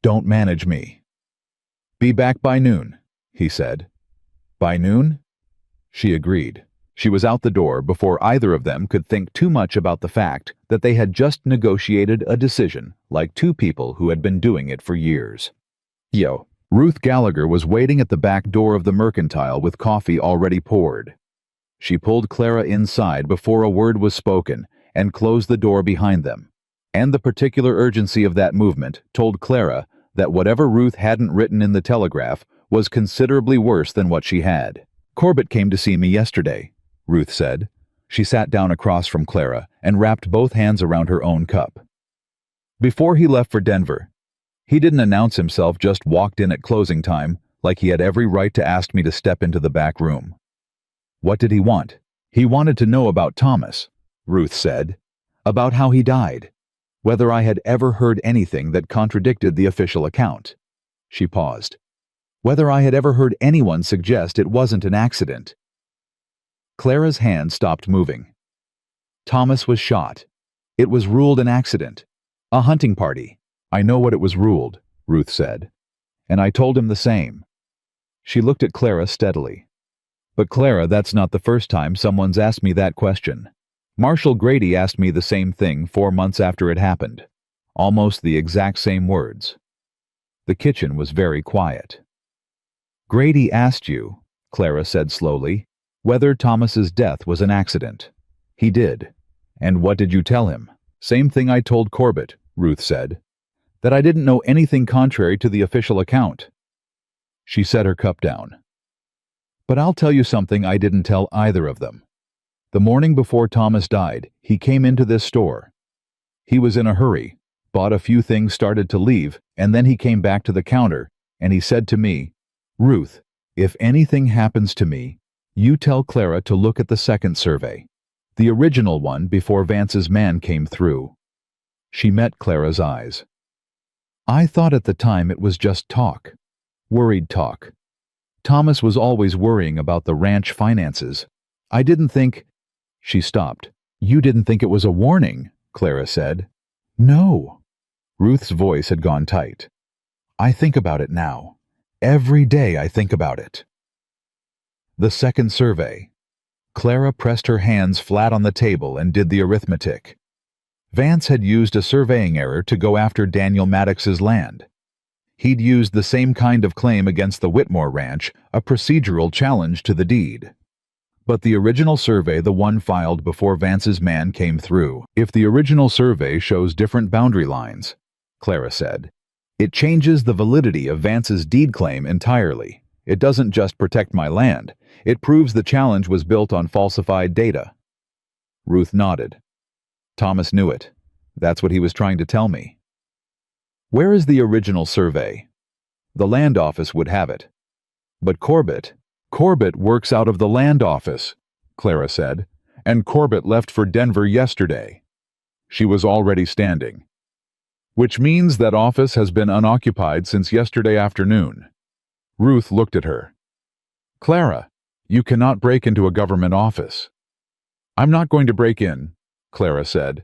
Don't manage me. Be back by noon, he said. By noon? She agreed. She was out the door before either of them could think too much about the fact that they had just negotiated a decision like 2 people who had been doing it for years. Ruth Gallagher was waiting at the back door of the Mercantile with coffee already poured. She pulled Clara inside before a word was spoken and closed the door behind them. And the particular urgency of that movement told Clara that whatever Ruth hadn't written in the telegraph was considerably worse than what she had. Corbett came to see me yesterday, Ruth said. She sat down across from Clara and wrapped both hands around her own cup. Before he left for Denver, he didn't announce himself, just walked in at closing time, like he had every right to ask me to step into the back room. What did he want? He wanted to know about Thomas, Ruth said, about how he died, whether I had ever heard anything that contradicted the official account. She paused. Whether I had ever heard anyone suggest it wasn't an accident. Clara's hand stopped moving. Thomas was shot. It was ruled an accident. A hunting party. I know what it was ruled, Ruth said. And I told him the same. She looked at Clara steadily. But Clara, that's not the first time someone's asked me that question. Marshal Grady asked me the same thing 4 months after it happened. Almost the exact same words. The kitchen was very quiet. Grady asked you, Clara said slowly, whether Thomas's death was an accident. He did. And what did you tell him? Same thing I told Corbett, Ruth said. That I didn't know anything contrary to the official account. She set her cup down. But I'll tell you something I didn't tell either of them. The morning before Thomas died, he came into this store. He was in a hurry, bought a few things, started to leave, and then he came back to the counter, and he said to me, Ruth, if anything happens to me, you tell Clara to look at the second survey, the original one before Vance's man came through. She met Clara's eyes. I thought at the time it was just talk, worried talk. Thomas was always worrying about the ranch finances. I didn't think... She stopped. You didn't think it was a warning, Clara said. No. Ruth's voice had gone tight. I think about it now. Every day I think about it. The second survey. Clara pressed her hands flat on the table and did the arithmetic. Vance had used a surveying error to go after Daniel Maddox's land. He'd used the same kind of claim against the Whitmore Ranch, a procedural challenge to the deed. But the original survey, the one filed before Vance's man came through, if the original survey shows different boundary lines, Clara said, it changes the validity of Vance's deed claim entirely. It doesn't just protect my land, it proves the challenge was built on falsified data. Ruth nodded. Thomas knew it. That's what he was trying to tell me. Where is the original survey? The land office would have it. But Corbett works out of the land office, Clara said, and Corbett left for Denver yesterday. She was already standing. Which means that office has been unoccupied since yesterday afternoon. Ruth looked at her. Clara, you cannot break into a government office. I'm not going to break in, Clara said.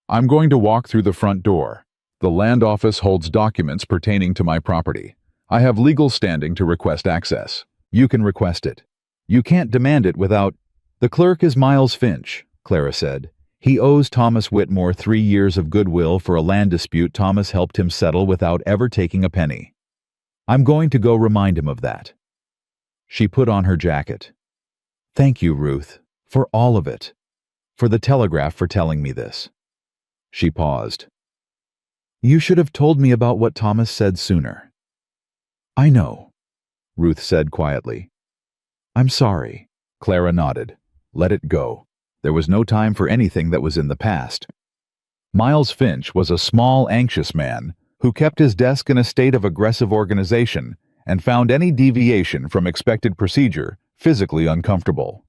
I'm going to walk through the front door. The land office holds documents pertaining to my property. I have legal standing to request access. You can request it. You can't demand it without... The clerk is Miles Finch, Clara said. He owes Thomas Whitmore 3 years of goodwill for a land dispute Thomas helped him settle without ever taking a penny. I'm going to go remind him of that. She put on her jacket. Thank you, Ruth, for all of it. For the Telegraph for telling me this. She paused. You should have told me about what Thomas said sooner. I know, Ruth said quietly. I'm sorry. Clara nodded. Let it go. There was no time for anything that was in the past. Miles Finch was a small, anxious man who kept his desk in a state of aggressive organization and found any deviation from expected procedure physically uncomfortable.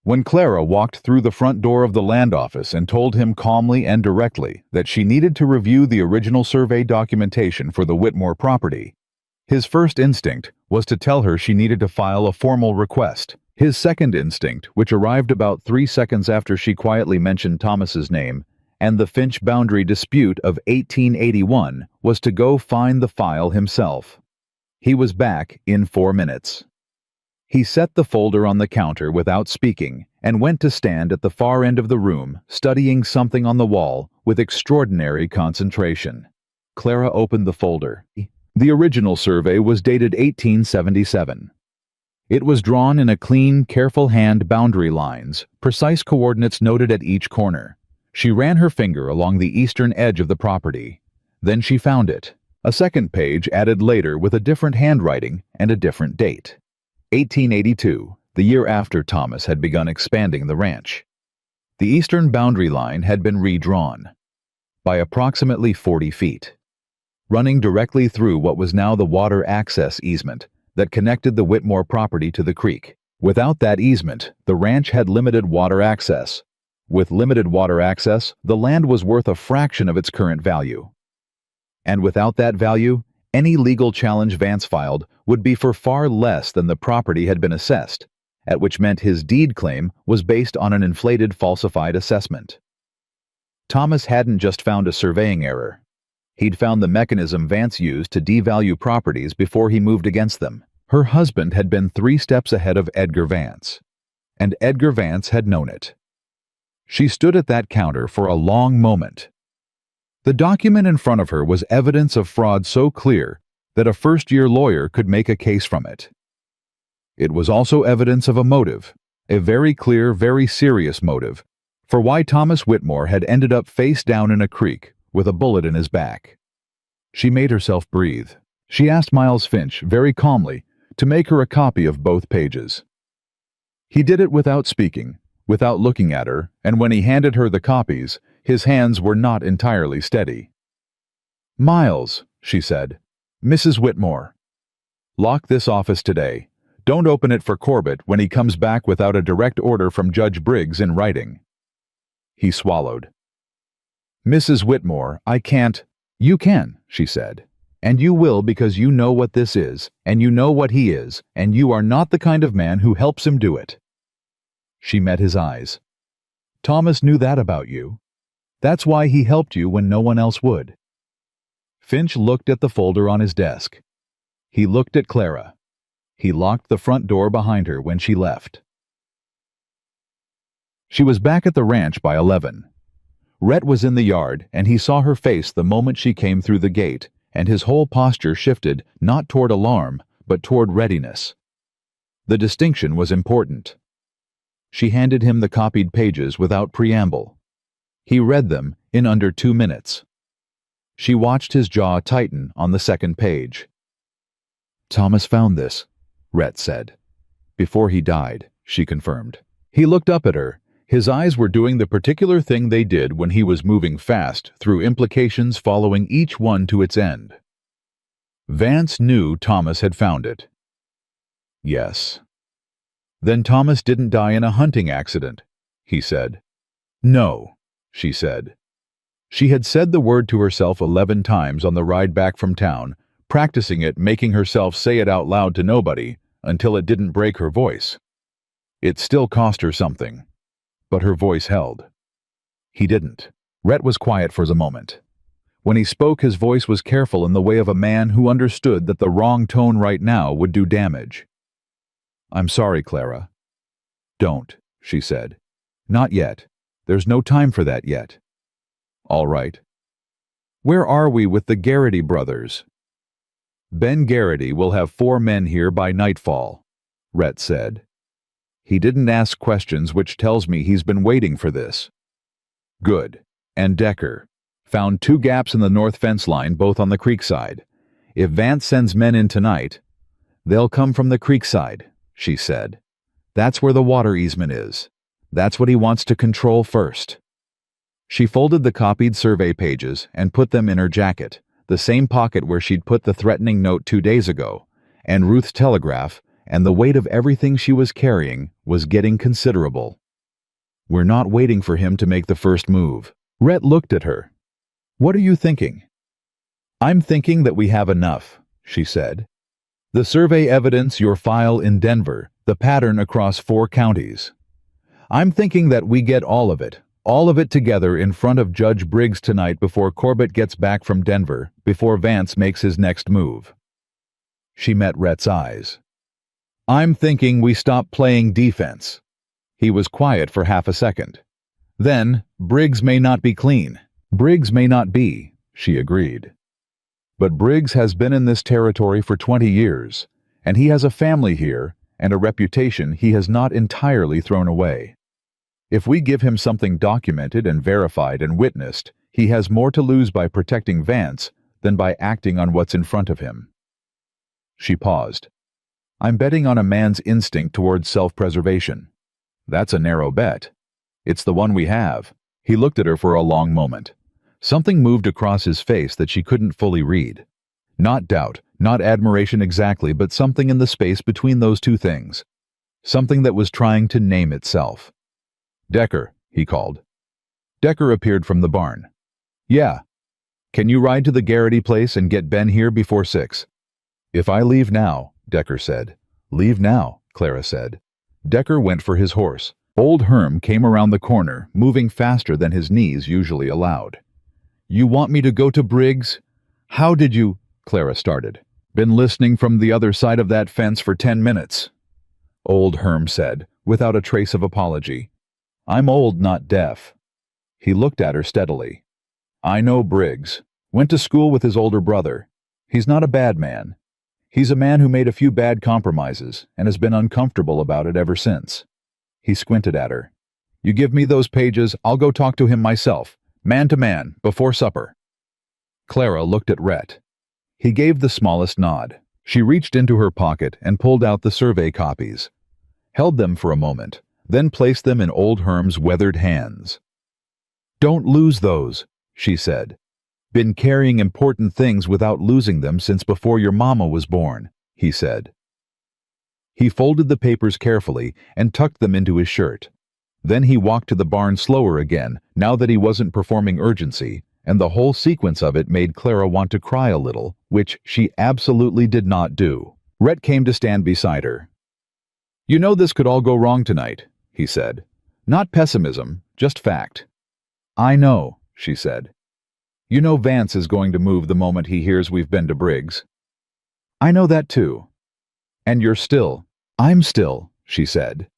When Clara walked through the front door of the land office and told him calmly and directly that she needed to review the original survey documentation for the Whitmore property, his first instinct was to tell her she needed to file a formal request. His second instinct, which arrived about 3 seconds after she quietly mentioned Thomas's name, and the Finch boundary dispute of 1881, was to go find the file himself. He was back in 4 minutes. He set the folder on the counter without speaking and went to stand at the far end of the room, studying something on the wall with extraordinary concentration. Clara opened the folder. The original survey was dated 1877. It was drawn in a clean, careful hand boundary lines, precise coordinates noted at each corner. She ran her finger along the eastern edge of the property. Then she found it. A second page added later with a different handwriting and a different date. 1882, the year after Thomas had begun expanding the ranch. The eastern boundary line had been redrawn by approximately 40 feet. Running directly through what was now the water access easement, that connected the Whitmore property to the creek. Without that easement, the ranch had limited water access. With limited water access, the land was worth a fraction of its current value. And without that value, any legal challenge Vance filed would be for far less than the property had been assessed, at which meant his deed claim was based on an inflated, falsified assessment. Thomas hadn't just found a surveying error. He'd found the mechanism Vance used to devalue properties before he moved against them. Her husband had been 3 steps ahead of Edgar Vance, and Edgar Vance had known it. She stood at that counter for a long moment. The document in front of her was evidence of fraud so clear that a first-year lawyer could make a case from it. It was also evidence of a motive, a very clear, very serious motive, for why Thomas Whitmore had ended up face down in a creek with a bullet in his back. She made herself breathe. She asked Miles Finch, very calmly, to make her a copy of both pages. He did it without speaking, without looking at her, and when he handed her the copies, his hands were not entirely steady. "Miles," she said, "Mrs. Whitmore. Lock this office today. Don't open it for Corbett when he comes back without a direct order from Judge Briggs in writing." He swallowed. "Mrs. Whitmore, I can't—" "You can," she said. "And you will because you know what this is, and you know what he is, and you are not the kind of man who helps him do it." She met his eyes. "Thomas knew that about you. That's why he helped you when no one else would." Finch looked at the folder on his desk. He looked at Clara. He locked the front door behind her when she left. She was back at the ranch by 11. Rhett was in the yard, and he saw her face the moment she came through the gate, and his whole posture shifted not toward alarm, but toward readiness. The distinction was important. She handed him the copied pages without preamble. He read them in under 2 minutes. She watched his jaw tighten on the second page. "Thomas found this," Rhett said. "Before he died," she confirmed. He looked up at her. His eyes were doing the particular thing they did when he was moving fast through implications following each one to its end. Vance knew Thomas had found it. Yes. "Then Thomas didn't die in a hunting accident," he said. "No," she said. She had said the word to herself 11 times on the ride back from town, practicing it, making herself say it out loud to nobody, until it didn't break her voice. It still cost her something, but her voice held. He didn't. Rhett was quiet for a moment. When he spoke, his voice was careful in the way of a man who understood that the wrong tone right now would do damage. "I'm sorry, Clara." "Don't," she said. "Not yet. There's no time for that yet." "All right." "Where are we with the Garrity brothers?" "Ben Garrity will have 4 men here by nightfall," Rhett said. "He didn't ask questions, which tells me he's been waiting for this." "Good. And Decker found 2 gaps in the north fence line, both on the creek side. If Vance sends men in tonight, they'll come from the creek side," she said. "That's where the water easement is. That's what he wants to control first." She folded the copied survey pages and put them in her jacket, the same pocket where she'd put the threatening note 2 days ago, and Ruth's telegraph, and the weight of everything she was carrying was getting considerable. "We're not waiting for him to make the first move." Rhett looked at her. "What are you thinking?" "I'm thinking that we have enough," she said. "The survey evidence, your file in Denver, the pattern across 4 counties. I'm thinking that we get all of it together in front of Judge Briggs tonight before Corbett gets back from Denver, before Vance makes his next move." She met Rhett's eyes. "I'm thinking we stop playing defense." He was quiet for half a second. "Then, Briggs may not be clean." "Briggs may not be," she agreed. "But Briggs has been in this territory for 20 years, and he has a family here and a reputation he has not entirely thrown away. If we give him something documented and verified and witnessed, he has more to lose by protecting Vance than by acting on what's in front of him." She paused. "I'm betting on a man's instinct towards self-preservation." "That's a narrow bet." "It's the one we have." He looked at her for a long moment. Something moved across his face that she couldn't fully read. Not doubt, not admiration exactly, but something in the space between those two things. Something that was trying to name itself. "Decker," he called. Decker appeared from the barn. "Yeah. Can you ride to the Garrity place and get Ben here before 6? "If I leave now," Decker said. "Leave now," Clara said. Decker went for his horse. Old Herm came around the corner, moving faster than his knees usually allowed. "You want me to go to Briggs? How did you—" Clara started. "Been listening from the other side of that fence for 10 minutes," Old Herm said, without a trace of apology. "I'm old, not deaf." He looked at her steadily. "I know Briggs. Went to school with his older brother. He's not a bad man. He's a man who made a few bad compromises and has been uncomfortable about it ever since." He squinted at her. "You give me those pages, I'll go talk to him myself, man to man, before supper." Clara looked at Rhett. He gave the smallest nod. She reached into her pocket and pulled out the survey copies, held them for a moment, then placed them in Old Herm's weathered hands. "Don't lose those," she said. "Been carrying important things without losing them since before your mama was born," he said. He folded the papers carefully and tucked them into his shirt. Then he walked to the barn slower again, now that he wasn't performing urgency, and the whole sequence of it made Clara want to cry a little, which she absolutely did not do. Rhett came to stand beside her. "You know this could all go wrong tonight," he said. "Not pessimism, just fact." "I know," she said. "You know Vance is going to move the moment he hears we've been to Briggs." "I know that too." "And you're still—" "I'm still," she said.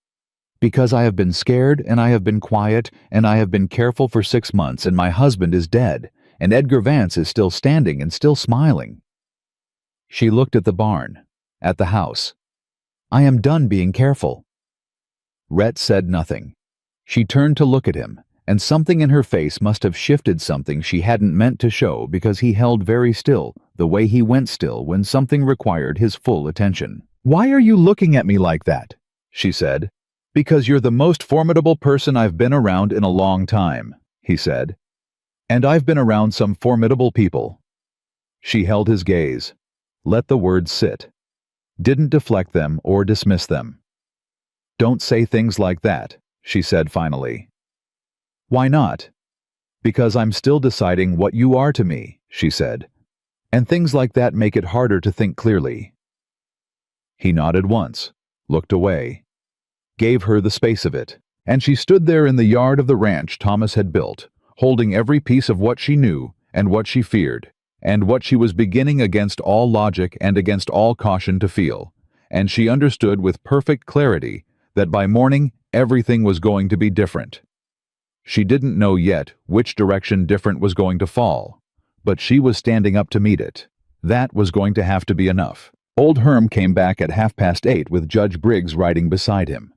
"Because I have been scared, and I have been quiet, and I have been careful for 6 months, and my husband is dead, and Edgar Vance is still standing and still smiling." She looked at the barn, at the house. "I am done being careful." Rhett said nothing. She turned to look at him, and something in her face must have shifted something she hadn't meant to show because he held very still, the way he went still when something required his full attention. "Why are you looking at me like that?" she said. "Because you're the most formidable person I've been around in a long time," he said. "And I've been around some formidable people." She held his gaze, let the words sit, didn't deflect them or dismiss them. "Don't say things like that," she said finally. "Why not?" "Because I'm still deciding what you are to me," she said. "And things like that make it harder to think clearly." He nodded once, looked away, gave her the space of it, and she stood there in the yard of the ranch Thomas had built, holding every piece of what she knew and what she feared, and what she was beginning against all logic and against all caution to feel, and she understood with perfect clarity that by morning everything was going to be different. She didn't know yet which direction different was going to fall, but she was standing up to meet it. That was going to have to be enough. Old Herm came back at 8:30 with Judge Briggs riding beside him.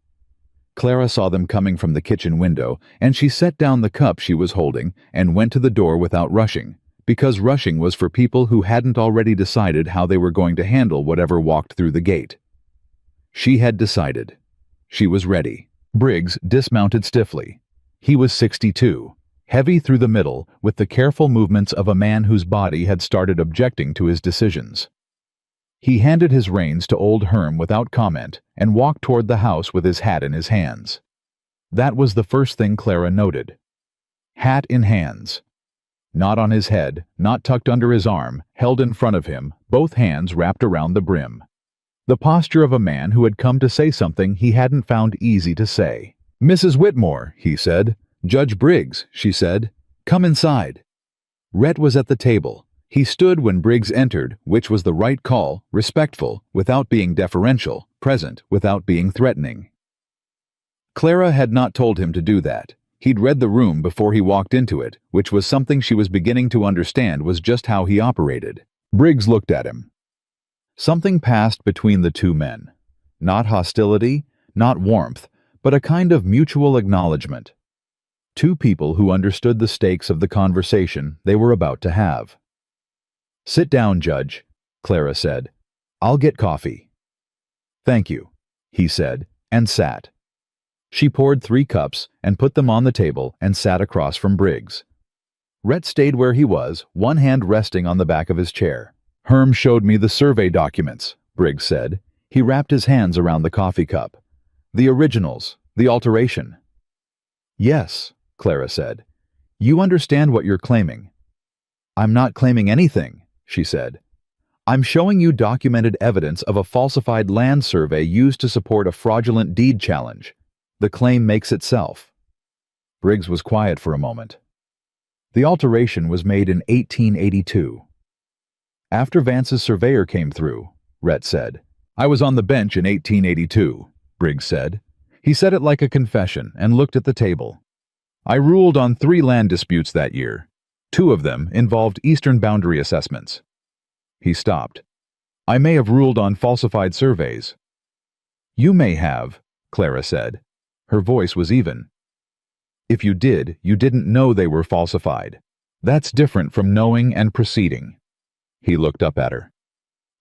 Clara saw them coming from the kitchen window, and she set down the cup she was holding and went to the door without rushing, because rushing was for people who hadn't already decided how they were going to handle whatever walked through the gate. She had decided. She was ready. Briggs dismounted stiffly. He was 62, heavy through the middle, with the careful movements of a man whose body had started objecting to his decisions. He handed his reins to Old Herm without comment and walked toward the house with his hat in his hands. That was the first thing Clara noted. Hat in hands. Not on his head, not tucked under his arm, held in front of him, both hands wrapped around the brim. The posture of a man who had come to say something he hadn't found easy to say. "Mrs. Whitmore," he said. "Judge Briggs," she said. "Come inside." Rhett was at the table. He stood when Briggs entered, which was the right call, respectful, without being deferential, present, without being threatening. Clara had not told him to do that. He'd read the room before he walked into it, which was something she was beginning to understand was just how he operated. Briggs looked at him. Something passed between the two men. Not hostility, not warmth, but a kind of mutual acknowledgement. Two people who understood the stakes of the conversation they were about to have. "Sit down, Judge," Clara said. "I'll get coffee." "Thank you," he said, and sat. She poured 3 cups and put them on the table and sat across from Briggs. Rhett stayed where he was, one hand resting on the back of his chair. Herm showed me the survey documents, Briggs said. He wrapped his hands around the coffee cup. The originals, the alteration. Yes, Clara said. You understand what you're claiming. I'm not claiming anything, she said. I'm showing you documented evidence of a falsified land survey used to support a fraudulent deed challenge. The claim makes itself. Briggs was quiet for a moment. The alteration was made in 1882. After Vance's surveyor came through, Rhett said. I was on the bench in 1882, Briggs said. He said it like a confession and looked at the table. I ruled on 3 land disputes that year. 2 of them involved eastern boundary assessments. He stopped. I may have ruled on falsified surveys. You may have, Clara said. Her voice was even. If you did, you didn't know they were falsified. That's different from knowing and proceeding. He looked up at her.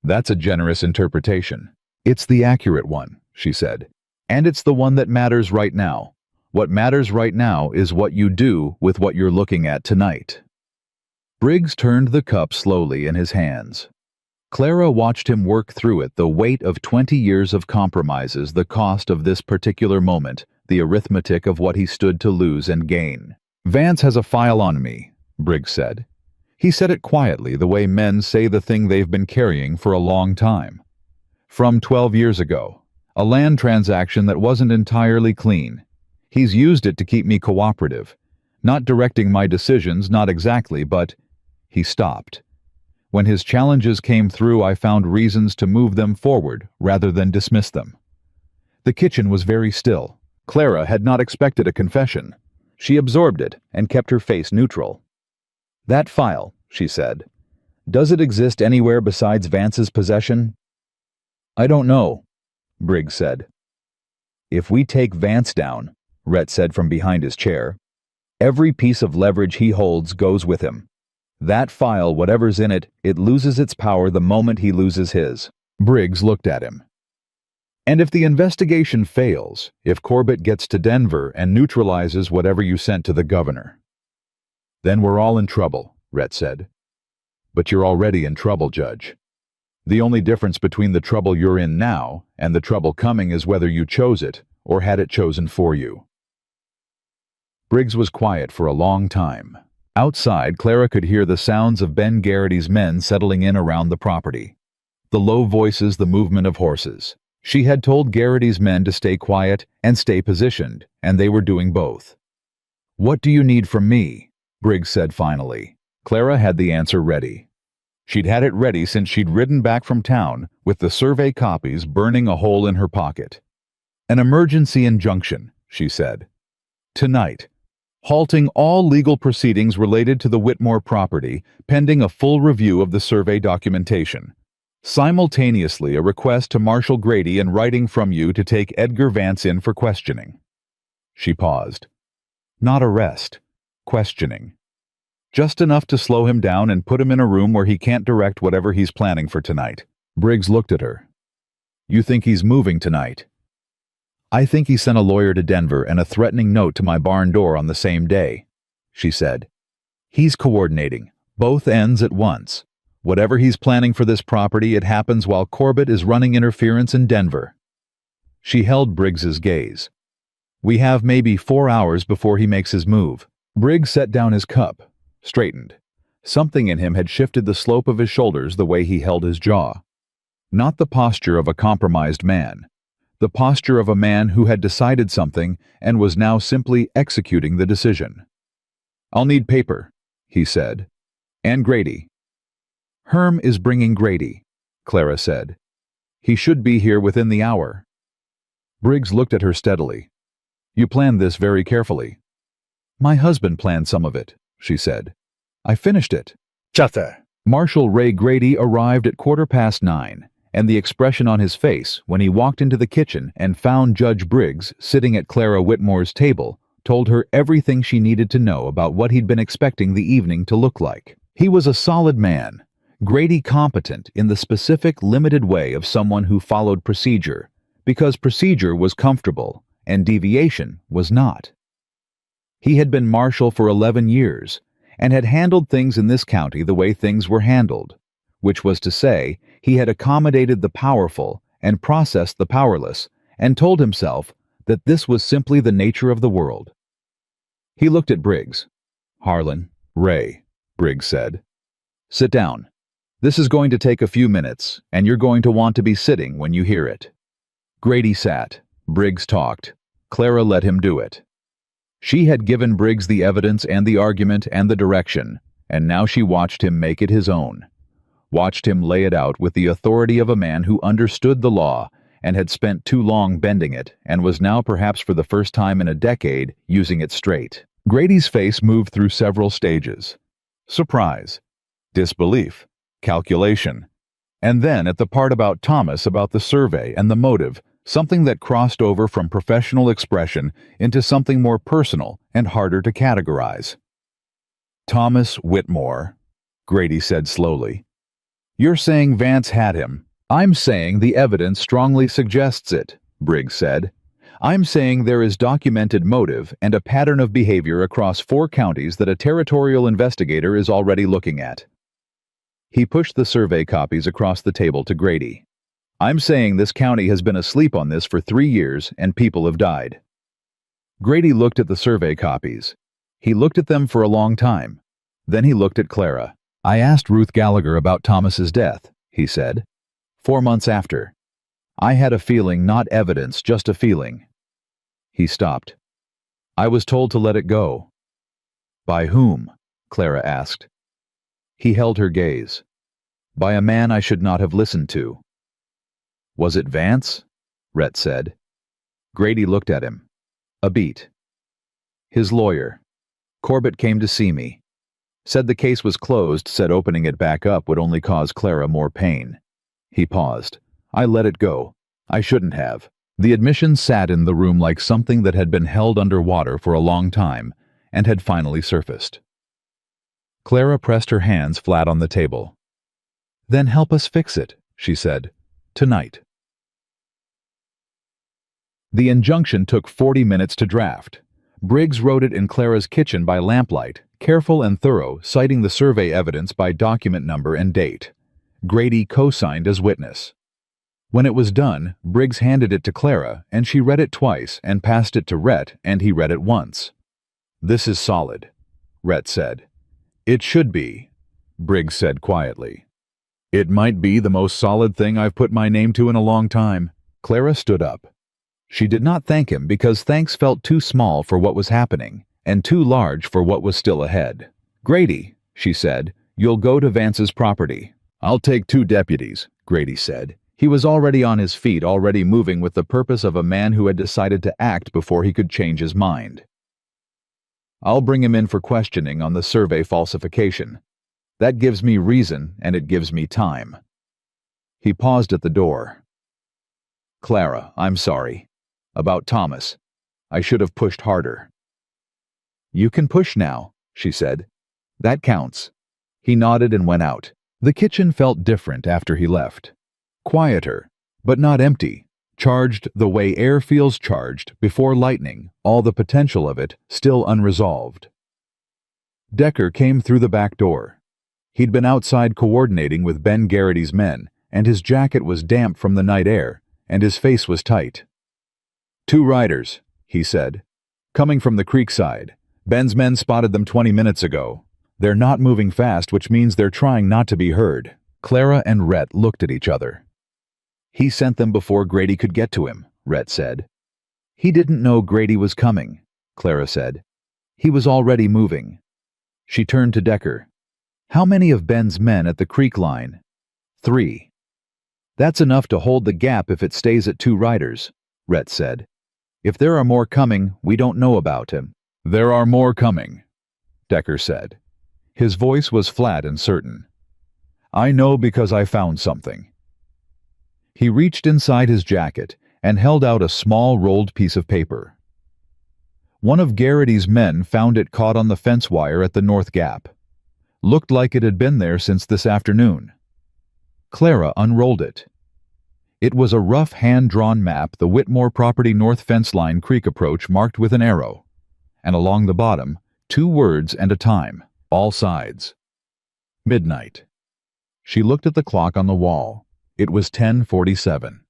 That's a generous interpretation. It's the accurate one, she said. And it's the one that matters right now. What matters right now is what you do with what you're looking at tonight. Briggs turned the cup slowly in his hands. Clara watched him work through it, the weight of 20 years of compromises, the cost of this particular moment, the arithmetic of what he stood to lose and gain. Vance has a file on me, Briggs said. He said it quietly, the way men say the thing they've been carrying for a long time. From 12 years ago, a land transaction that wasn't entirely clean. He's used it to keep me cooperative, not directing my decisions, not exactly, but he stopped. When his challenges came through, I found reasons to move them forward rather than dismiss them. The kitchen was very still. Clara had not expected a confession. She absorbed it and kept her face neutral. That file, she said. Does it exist anywhere besides Vance's possession? I don't know, Briggs said. If we take Vance down, Rhett said from behind his chair, every piece of leverage he holds goes with him. That file, whatever's in it, it loses its power the moment he loses his. Briggs looked at him. And if the investigation fails, if Corbett gets to Denver and neutralizes whatever you sent to the governor? Then we're all in trouble, Rhett said. But you're already in trouble, Judge. The only difference between the trouble you're in now and the trouble coming is whether you chose it or had it chosen for you. Briggs was quiet for a long time. Outside, Clara could hear the sounds of Ben Garrity's men settling in around the property. The low voices, the movement of horses. She had told Garrity's men to stay quiet and stay positioned, and they were doing both. What do you need from me? Briggs said finally. Clara had the answer ready. She'd had it ready since she'd ridden back from town with the survey copies burning a hole in her pocket. An emergency injunction, she said. Tonight. Halting all legal proceedings related to the Whitmore property, pending a full review of the survey documentation. Simultaneously, a request to Marshal Grady in writing from you to take Edgar Vance in for questioning. She paused. Not arrest. Questioning. Just enough to slow him down and put him in a room where he can't direct whatever he's planning for tonight. Briggs looked at her. You think he's moving tonight? I think he sent a lawyer to Denver and a threatening note to my barn door on the same day, she said. He's coordinating, both ends at once. Whatever he's planning for this property, it happens while Corbett is running interference in Denver. She held Briggs's gaze. We have maybe 4 hours before he makes his move. Briggs set down his cup, straightened. Something in him had shifted the slope of his shoulders the way he held his jaw. Not the posture of a compromised man. The posture of a man who had decided something and was now simply executing the decision. I'll need paper, he said. And Grady. Herm is bringing Grady, Clara said. He should be here within the hour. Briggs looked at her steadily. You planned this very carefully. My husband planned some of it, she said. I finished it. Chatter. Marshal Ray Grady arrived at 9:15, and the expression on his face when he walked into the kitchen and found Judge Briggs sitting at Clara Whitmore's table told her everything she needed to know about what he'd been expecting the evening to look like. He was a solid man, Grady competent in the specific, limited way of someone who followed procedure, because procedure was comfortable and deviation was not. He had been marshal for 11 years and had handled things in this county the way things were handled, which was to say, he had accommodated the powerful and processed the powerless, and told himself that this was simply the nature of the world. He looked at Briggs. "Harlan, Ray," Briggs said. "Sit down. This is going to take a few minutes, and you're going to want to be sitting when you hear it." Grady sat. Briggs talked. Clara let him do it. She had given Briggs the evidence and the argument and the direction, and now she watched him make it his own. Watched him lay it out with the authority of a man who understood the law and had spent too long bending it and was now perhaps for the first time in a decade using it straight. Grady's face moved through several stages. Surprise, disbelief, calculation, and then at the part about Thomas, about the survey and the motive, something that crossed over from professional expression into something more personal and harder to categorize. "Thomas Whitmore," Grady said slowly. "You're saying Vance had him. I'm saying the evidence strongly suggests it," Briggs said. "I'm saying there is documented motive and a pattern of behavior across 4 counties that a territorial investigator is already looking at." He pushed the survey copies across the table to Grady. "I'm saying this county has been asleep on this for 3 years and people have died." Grady looked at the survey copies. He looked at them for a long time. Then he looked at Clara. "I asked Ruth Gallagher about Thomas's death," he said. 4 months after. I had a feeling, not evidence, just a feeling." He stopped. "I was told to let it go." "By whom?" Clara asked. He held her gaze. "By a man I should not have listened to." "Was it Vance?" Rhett said. Grady looked at him. "A beat." "His lawyer. Corbett came to see me. Said the case was closed, said opening it back up would only cause Clara more pain." He paused. "I let it go. I shouldn't have." The admission sat in the room like something that had been held under water for a long time and had finally surfaced. Clara pressed her hands flat on the table. "Then help us fix it," she said. "Tonight." The injunction took 40 minutes to draft. Briggs wrote it in Clara's kitchen by lamplight, careful and thorough, citing the survey evidence by document number and date. Grady co-signed as witness. When it was done, Briggs handed it to Clara, and she read it twice and passed it to Rhett, and he read it once. "This is solid," Rhett said. "It should be," Briggs said quietly. "It might be the most solid thing I've put my name to in a long time." Clara stood up. She did not thank him because thanks felt too small for what was happening, and too large for what was still ahead. "Grady," she said, "you'll go to Vance's property." "I'll take 2 deputies, Grady said. He was already on his feet, already moving with the purpose of a man who had decided to act before he could change his mind. "I'll bring him in for questioning on the survey falsification. That gives me reason, and it gives me time." He paused at the door. "Clara, I'm sorry. About Thomas. I should have pushed harder." "You can push now," she said. "That counts." He nodded and went out. The kitchen felt different after he left. Quieter, but not empty. Charged the way air feels charged before lightning, all the potential of it still unresolved. Decker came through the back door. He'd been outside coordinating with Ben Garrity's men, and his jacket was damp from the night air, and his face was tight. "2 riders," he said. "Coming from the creek side. Ben's men spotted them 20 minutes ago. They're not moving fast, which means they're trying not to be heard." Clara and Rhett looked at each other. "He sent them before Grady could get to him," Rhett said. "He didn't know Grady was coming," Clara said. "He was already moving." She turned to Decker. "How many of Ben's men at the creek line?" 3. "That's enough to hold the gap if it stays at 2 riders," Rhett said. "If there are more coming, we don't know about him." "There are more coming," Decker said. His voice was flat and certain. "I know because I found something." He reached inside his jacket and held out a small rolled piece of paper. "One of Garrity's men found it caught on the fence wire at the North Gap. Looked like it had been there since this afternoon." Clara unrolled it. It was a rough hand-drawn map, the Whitmore property north fence line creek approach marked with an arrow, and along the bottom, 2 words and a time, all sides. "Midnight." She looked at the clock on the wall. It was 10:47.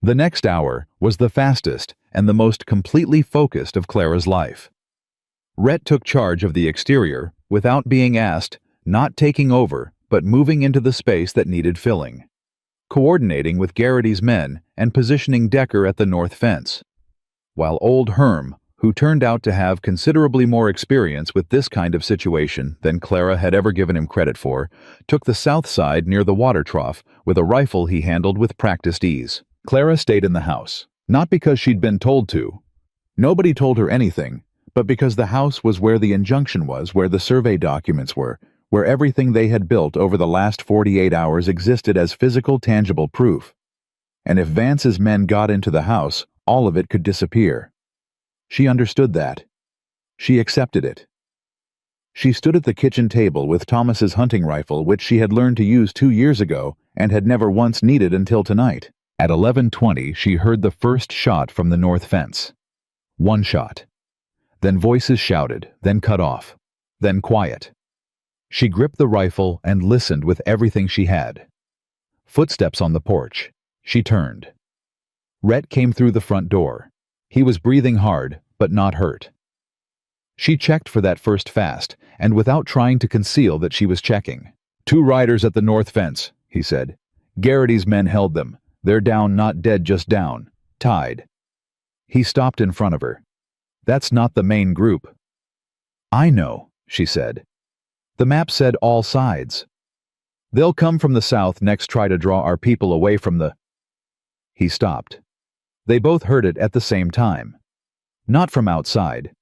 The next hour was the fastest and the most completely focused of Clara's life. Rhett took charge of the exterior without being asked, not taking over, but moving into the space that needed filling, coordinating with Garrity's men and positioning Decker at the north fence, while old Herm, who turned out to have considerably more experience with this kind of situation than Clara had ever given him credit for, took the south side near the water trough with a rifle he handled with practiced ease. Clara stayed in the house, not because she'd been told to. Nobody told her anything, but because the house was where the injunction was, where the survey documents were, where everything they had built over the last 48 hours existed as physical, tangible proof. And if Vance's men got into the house, all of it could disappear. She understood that. She accepted it. She stood at the kitchen table with Thomas's hunting rifle, which she had learned to use 2 years ago and had never once needed until tonight. At 11:20, she heard the first shot from the north fence. One shot. Then voices shouted, then cut off, then quiet. She gripped the rifle and listened with everything she had. Footsteps on the porch. She turned. Rhett came through the front door. He was breathing hard, but not hurt. She checked for that first fast, and without trying to conceal that she was checking. 2 riders at the north fence, he said. Garrity's men held them. They're down, not dead, just down. Tied. He stopped in front of her. That's not the main group. I know, she said. The map said all sides. They'll come from the south next, try to draw our people away from the... He stopped. They both heard it at the same time. Not from outside.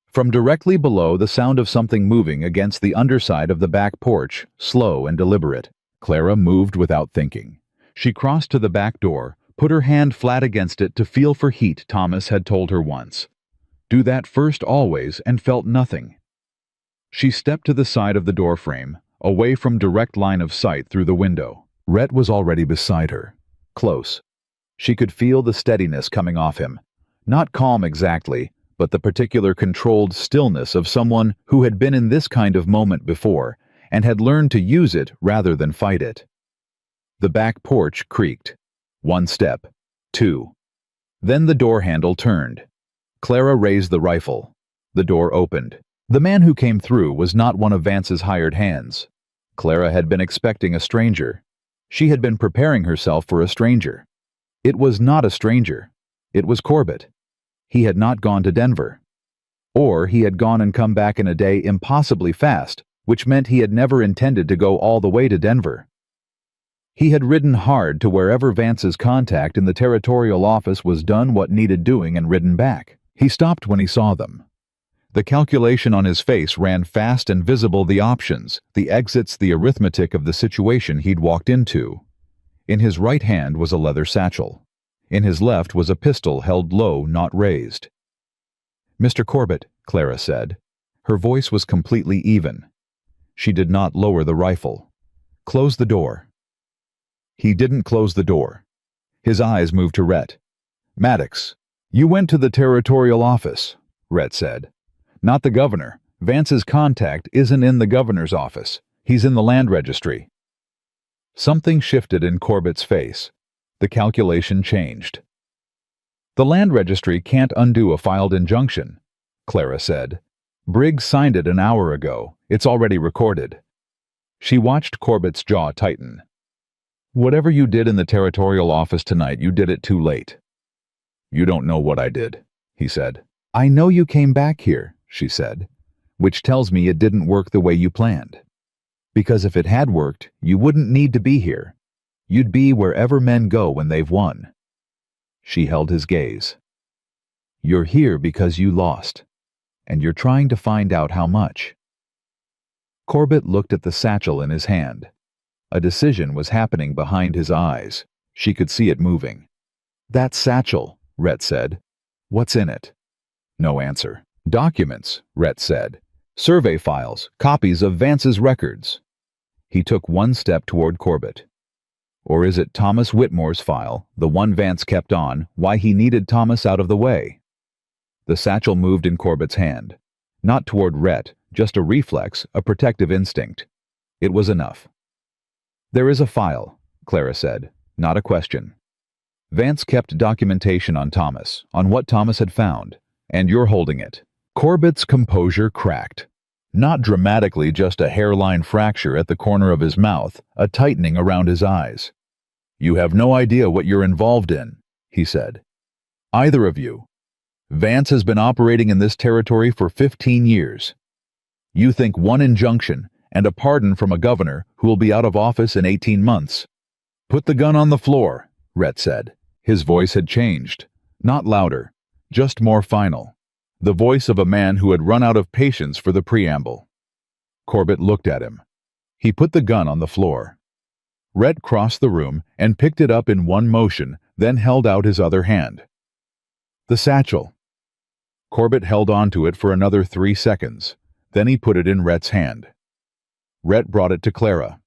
From directly below, the sound of something moving against the underside of the back porch, slow and deliberate. Clara moved without thinking. She crossed to the back door, put her hand flat against it to feel for heat. Thomas had told her once. Do that first always, and felt nothing. She stepped to the side of the door frame, away from direct line of sight through the window. Rhett was already beside her. Close. She could feel the steadiness coming off him. Not calm exactly, but the particular controlled stillness of someone who had been in this kind of moment before and had learned to use it rather than fight it. The back porch creaked. 1 step. 2. Then the door handle turned. Clara raised the rifle. The door opened. The man who came through was not one of Vance's hired hands. Clara had been expecting a stranger. She had been preparing herself for a stranger. It was not a stranger. It was Corbett. He had not gone to Denver. Or he had gone and come back in a day impossibly fast, which meant he had never intended to go all the way to Denver. He had ridden hard to wherever Vance's contact in the territorial office was done what needed doing and ridden back. He stopped when he saw them. The calculation on his face ran fast and visible, the options, the exits, the arithmetic of the situation he'd walked into. In his right hand was a leather satchel. In his left was a pistol held low, not raised. Mr. Corbett, Clara said. Her voice was completely even. She did not lower the rifle. Close the door. He didn't close the door. His eyes moved to Rhett. Maddox, you went to the territorial office, Rhett said. Not the governor. Vance's contact isn't in the governor's office. He's in the land registry. Something shifted in Corbett's face. The calculation changed. The land registry can't undo a filed injunction, Clara said. Briggs signed it an hour ago. It's already recorded. She watched Corbett's jaw tighten. Whatever you did in the territorial office tonight, you did it too late. You don't know what I did, he said. I know you came back here, she said, which tells me it didn't work the way you planned. Because if it had worked, you wouldn't need to be here. You'd be wherever men go when they've won. She held his gaze. You're here because you lost, and you're trying to find out how much. Corbett looked at the satchel in his hand. A decision was happening behind his eyes. She could see it moving. That satchel, Rhett said. What's in it? No answer. Documents, Rhett said. Survey files, copies of Vance's records. He took 1 step toward Corbett. Or is it Thomas Whitmore's file, the one Vance kept on, why he needed Thomas out of the way? The satchel moved in Corbett's hand. Not toward Rhett, just a reflex, a protective instinct. It was enough. There is a file, Clara said, not a question. Vance kept documentation on Thomas, on what Thomas had found, and you're holding it. Corbett's composure cracked. Not dramatically, just a hairline fracture at the corner of his mouth, a tightening around his eyes. You have no idea what you're involved in, he said. Either of you. Vance has been operating in this territory for 15 years. You think one injunction and a pardon from a governor who will be out of office in 18 months. Put the gun on the floor, Rhett said. His voice had changed. Not louder, just more final. The voice of a man who had run out of patience for the preamble. Corbett looked at him. He put the gun on the floor. Rhett crossed the room and picked it up in one motion, then held out his other hand. The satchel. Corbett held on to it for another 3 seconds. Then he put it in Rhett's hand. Rhett brought it to Clara.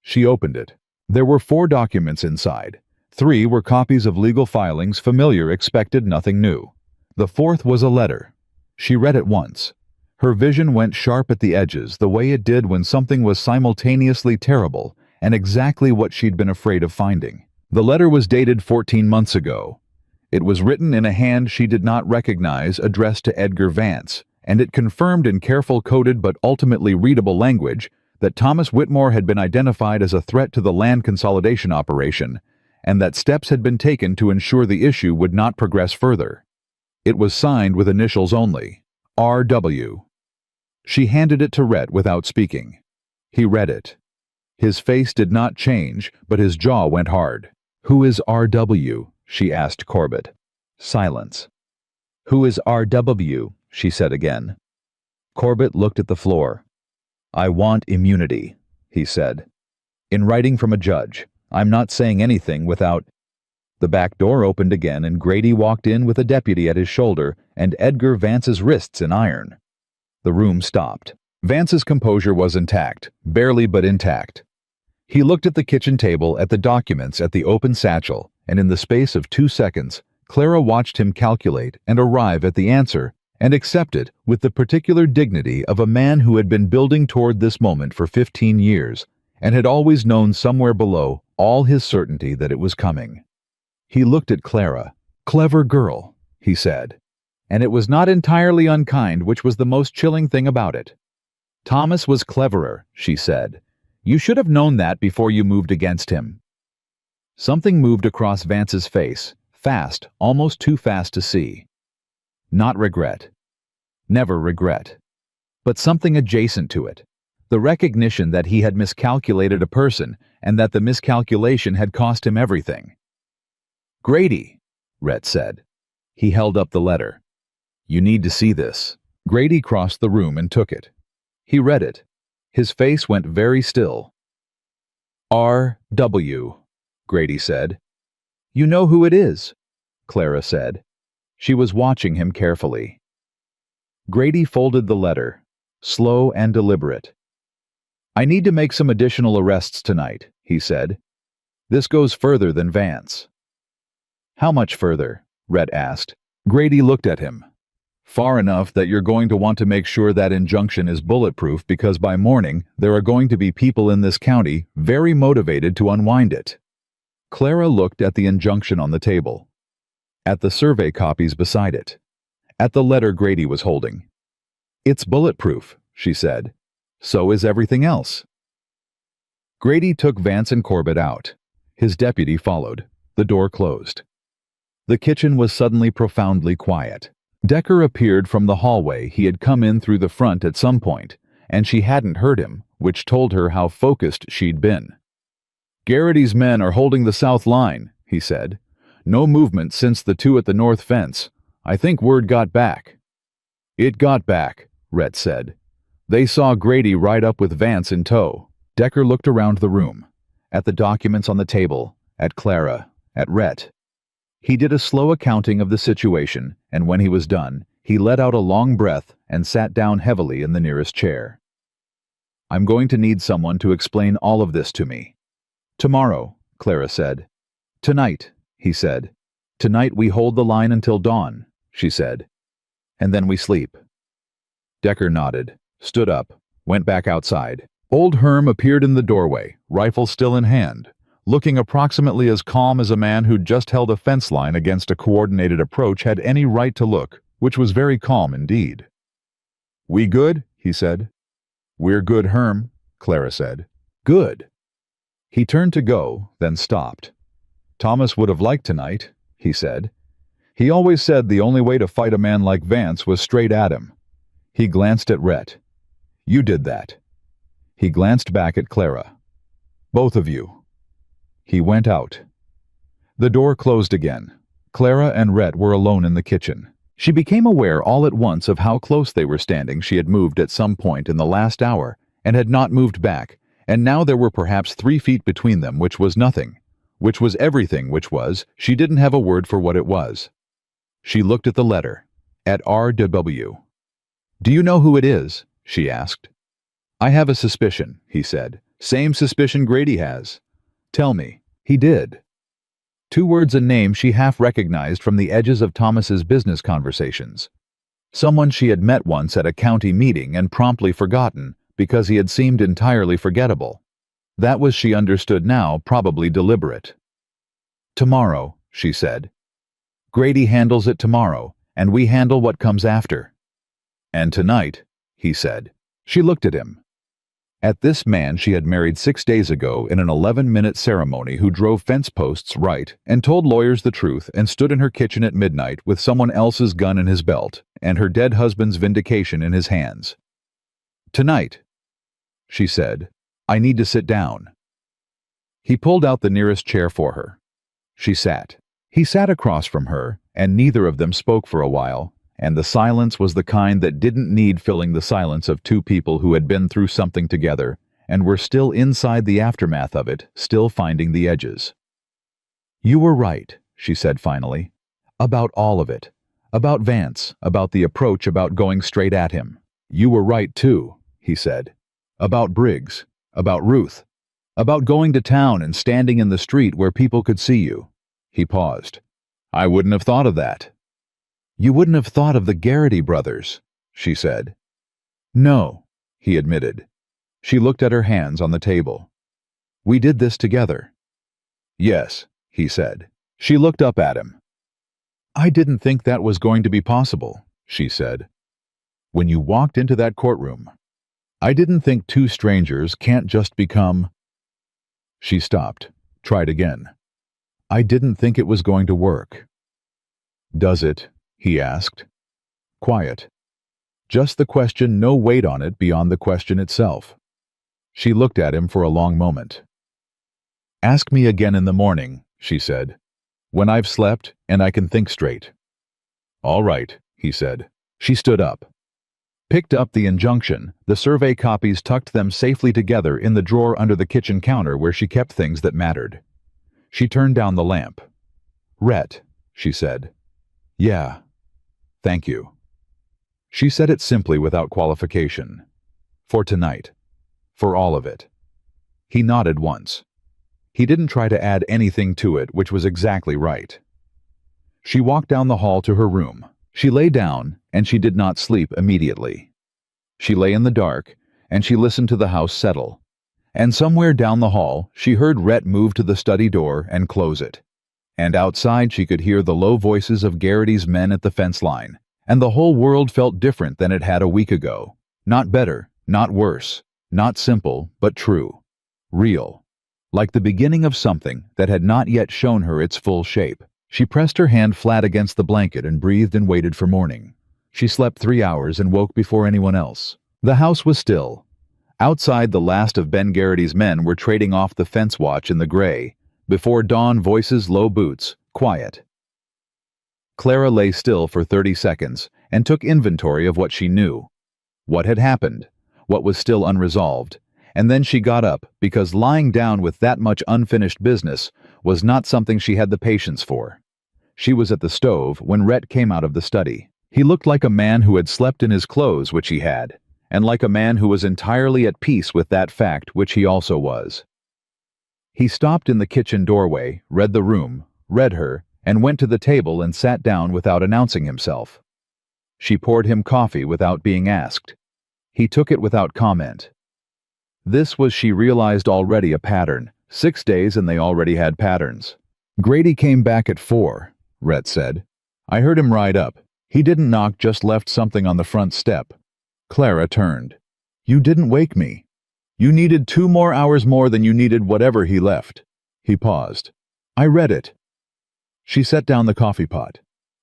She opened it. There were 4 documents inside. 3 were copies of legal filings familiar, expected, nothing new. The 4th was a letter. She read it once. Her vision went sharp at the edges, the way it did when something was simultaneously terrible and exactly what she'd been afraid of finding. The letter was dated 14 months ago. It was written in a hand she did not recognize, addressed to Edgar Vance, and it confirmed in careful coded but ultimately readable language that Thomas Whitmore had been identified as a threat to the land consolidation operation, and that steps had been taken to ensure the issue would not progress further. It was signed with initials only, R.W. She handed it to Rhett without speaking. He read it. His face did not change, but his jaw went hard. Who is R.W.? She asked Corbett. Silence. Who is R.W.? She said again. Corbett looked at the floor. I want immunity, he said. In writing from a judge. I'm not saying anything without... The back door opened again and Grady walked in with a deputy at his shoulder and Edgar Vance's wrists in iron. The room stopped. Vance's composure was intact, barely but intact. He looked at the kitchen table, at the documents, at the open satchel, and in the space of 2 seconds, Clara watched him calculate and arrive at the answer and accept it with the particular dignity of a man who had been building toward this moment for 15 years and had always known somewhere below all his certainty that it was coming. He looked at Clara. Clever girl, he said. And it was not entirely unkind, which was the most chilling thing about it. Thomas was cleverer, she said. You should have known that before you moved against him. Something moved across Vance's face, fast, almost too fast to see. Not regret. Never regret. But something adjacent to it. The recognition that he had miscalculated a person and that the miscalculation had cost him everything. Grady, Rhett said. He held up the letter. You need to see this. Grady crossed the room and took it. He read it. His face went very still. R.W., Grady said. You know who it is, Clara said. She was watching him carefully. Grady folded the letter, slow and deliberate. I need to make some additional arrests tonight, he said. This goes further than Vance. How much further? Rhett asked. Grady looked at him. Far enough that you're going to want to make sure that injunction is bulletproof because by morning there are going to be people in this county very motivated to unwind it. Clara looked at the injunction on the table, at the survey copies beside it, at the letter Grady was holding. It's bulletproof, she said. So is everything else. Grady took Vance and Corbett out. His deputy followed. The door closed. The kitchen was suddenly profoundly quiet. Decker appeared from the hallway. He had come in through the front at some point, and she hadn't heard him, which told her how focused she'd been. Garrity's men are holding the south line, he said. No movement since the 2 at the north fence. I think word got back. It got back, Rhett said. They saw Grady ride up with Vance in tow. Decker looked around the room, at the documents on the table, at Clara, at Rhett. He did a slow accounting of the situation, and when he was done, he let out a long breath and sat down heavily in the nearest chair. I'm going to need someone to explain all of this to me. Tomorrow, Clara said. Tonight, he said. Tonight we hold the line until dawn, she said. And then we sleep. Decker nodded, stood up, went back outside. Old Herm appeared in the doorway, rifle still in hand, looking approximately as calm as a man who'd just held a fence line against a coordinated approach had any right to look, which was very calm indeed. "We good?" he said. "We're good, Herm," Clara said. "Good." He turned to go, then stopped. "Thomas would have liked tonight," he said. "He always said the only way to fight a man like Vance was straight at him." He glanced at Rhett. "You did that." He glanced back at Clara. "Both of you." He went out. The door closed again. Clara and Rhett were alone in the kitchen. She became aware all at once of how close they were standing. She had moved at some point in the last hour and had not moved back, and now there were perhaps 3 feet between them, which was nothing, which was everything, which was, she didn't have a word for what it was. She looked at the letter, at R.W. "Do you know who it is?" she asked. "I have a suspicion," he said. "Same suspicion Grady has." "Tell me." He did. 2 words and name she half recognized from the edges of Thomas's business conversations. Someone she had met once at a county meeting and promptly forgotten because he had seemed entirely forgettable. That was, she understood now, probably deliberate. "Tomorrow," she said. "Grady handles it tomorrow, and we handle what comes after." "And tonight," he said. She looked at him. At this man she had married 6 days ago in an 11-minute ceremony, who drove fence posts right and told lawyers the truth and stood in her kitchen at midnight with someone else's gun in his belt and her dead husband's vindication in his hands. "Tonight," she said, "I need to sit down." He pulled out the nearest chair for her. She sat. He sat across from her, and neither of them spoke for a while, and the silence was the kind that didn't need filling, the silence of 2 people who had been through something together and were still inside the aftermath of it, still finding the edges. "You were right," she said finally. "About all of it. About Vance, about the approach, about going straight at him." "You were right too," he said. "About Briggs, about Ruth, about going to town and standing in the street where people could see you." He paused. "I wouldn't have thought of that." "You wouldn't have thought of the Garrity brothers," she said. "No," he admitted. She looked at her hands on the table. "We did this together." "Yes," he said. She looked up at him. "I didn't think that was going to be possible," she said. "When you walked into that courtroom, I didn't think 2 strangers can't just become—" She stopped, tried again. "I didn't think it was going to work." "Does it?" he asked. Quiet. Just the question, no weight on it beyond the question itself. She looked at him for a long moment. "Ask me again in the morning," she said, "when I've slept and I can think straight." "All right," he said. She stood up. Picked up the injunction, the survey copies, tucked them safely together in the drawer under the kitchen counter where she kept things that mattered. She turned down the lamp. "Rhett," she said. "Yeah. Thank you." She said it simply, without qualification. "For tonight. For all of it." He nodded once. He didn't try to add anything to it, which was exactly right. She walked down the hall to her room. She lay down, and she did not sleep immediately. She lay in the dark, and she listened to the house settle. And somewhere down the hall, she heard Rhett move to the study door and close it. And outside she could hear the low voices of Garrity's men at the fence line, and the whole world felt different than it had a week ago. Not better, not worse, not simple, but true. Real. Like the beginning of something that had not yet shown her its full shape. She pressed her hand flat against the blanket and breathed and waited for morning. She slept 3 hours and woke before anyone else. The house was still. Outside, the last of Ben Garrity's men were trading off the fence watch in the gray. Before dawn, voices, low boots, quiet. Clara lay still for 30 seconds and took inventory of what she knew. What had happened, what was still unresolved, and then she got up, because lying down with that much unfinished business was not something she had the patience for. She was at the stove when Rhett came out of the study. He looked like a man who had slept in his clothes, which he had, and like a man who was entirely at peace with that fact, which he also was. He stopped in the kitchen doorway, read the room, read her, and went to the table and sat down without announcing himself. She poured him coffee without being asked. He took it without comment. This was, she realized, already a pattern. 6 days and they already had patterns. Grady came back at 4, Rhett said. I heard him ride up. He didn't knock, just left something on the front step. Clara turned. You didn't wake me. You needed 2 more hours more than you needed whatever he left. He paused. I read it. She set down the coffee pot.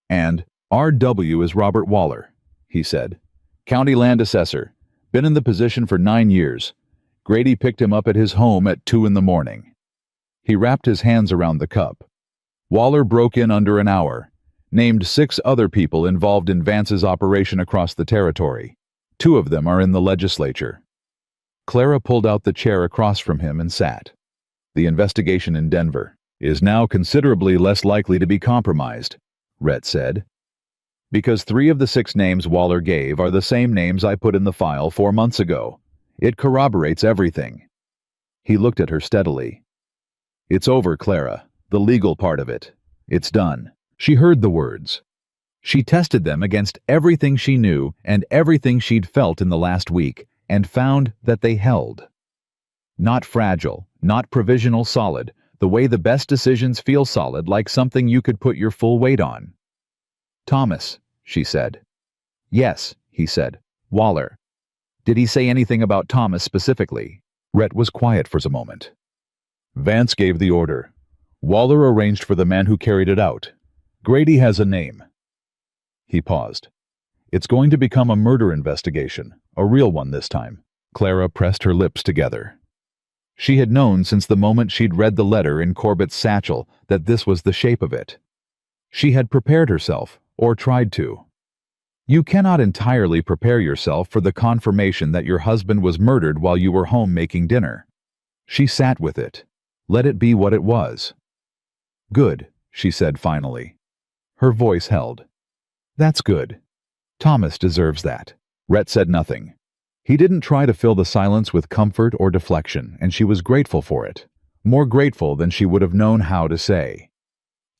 And R.W. is Robert Waller, he said. County land assessor. Been in the position for 9 years. Grady picked him up at his home at 2 in the morning. He wrapped his hands around the cup. Waller broke in under an hour. Named 6 other people involved in Vance's operation across the territory. 2 of them are in the legislature. Clara pulled out the chair across from him and sat. The investigation in Denver is now considerably less likely to be compromised, Rhett said. Because 3 of the 6 names Waller gave are the same names I put in the file 4 months ago. It corroborates everything. He looked at her steadily. It's over, Clara. The legal part of it. It's done. She heard the words. She tested them against everything she knew and everything she'd felt in the last week, and found that they held. Not fragile, not provisional solid, the way the best decisions feel solid, like something you could put your full weight on. Thomas, she said. Yes, he said. Waller. Did he say anything about Thomas specifically? Rhett was quiet for a moment. Vance gave the order. Waller arranged for the man who carried it out. Grady has a name. He paused. It's going to become a murder investigation, a real one this time. Clara pressed her lips together. She had known since the moment she'd read the letter in Corbett's satchel that this was the shape of it. She had prepared herself, or tried to. You cannot entirely prepare yourself for the confirmation that your husband was murdered while you were home making dinner. She sat with it. Let it be what it was. Good, she said finally. Her voice held. That's good. Thomas deserves that. Rhett said nothing. He didn't try to fill the silence with comfort or deflection, and she was grateful for it. More grateful than she would have known how to say.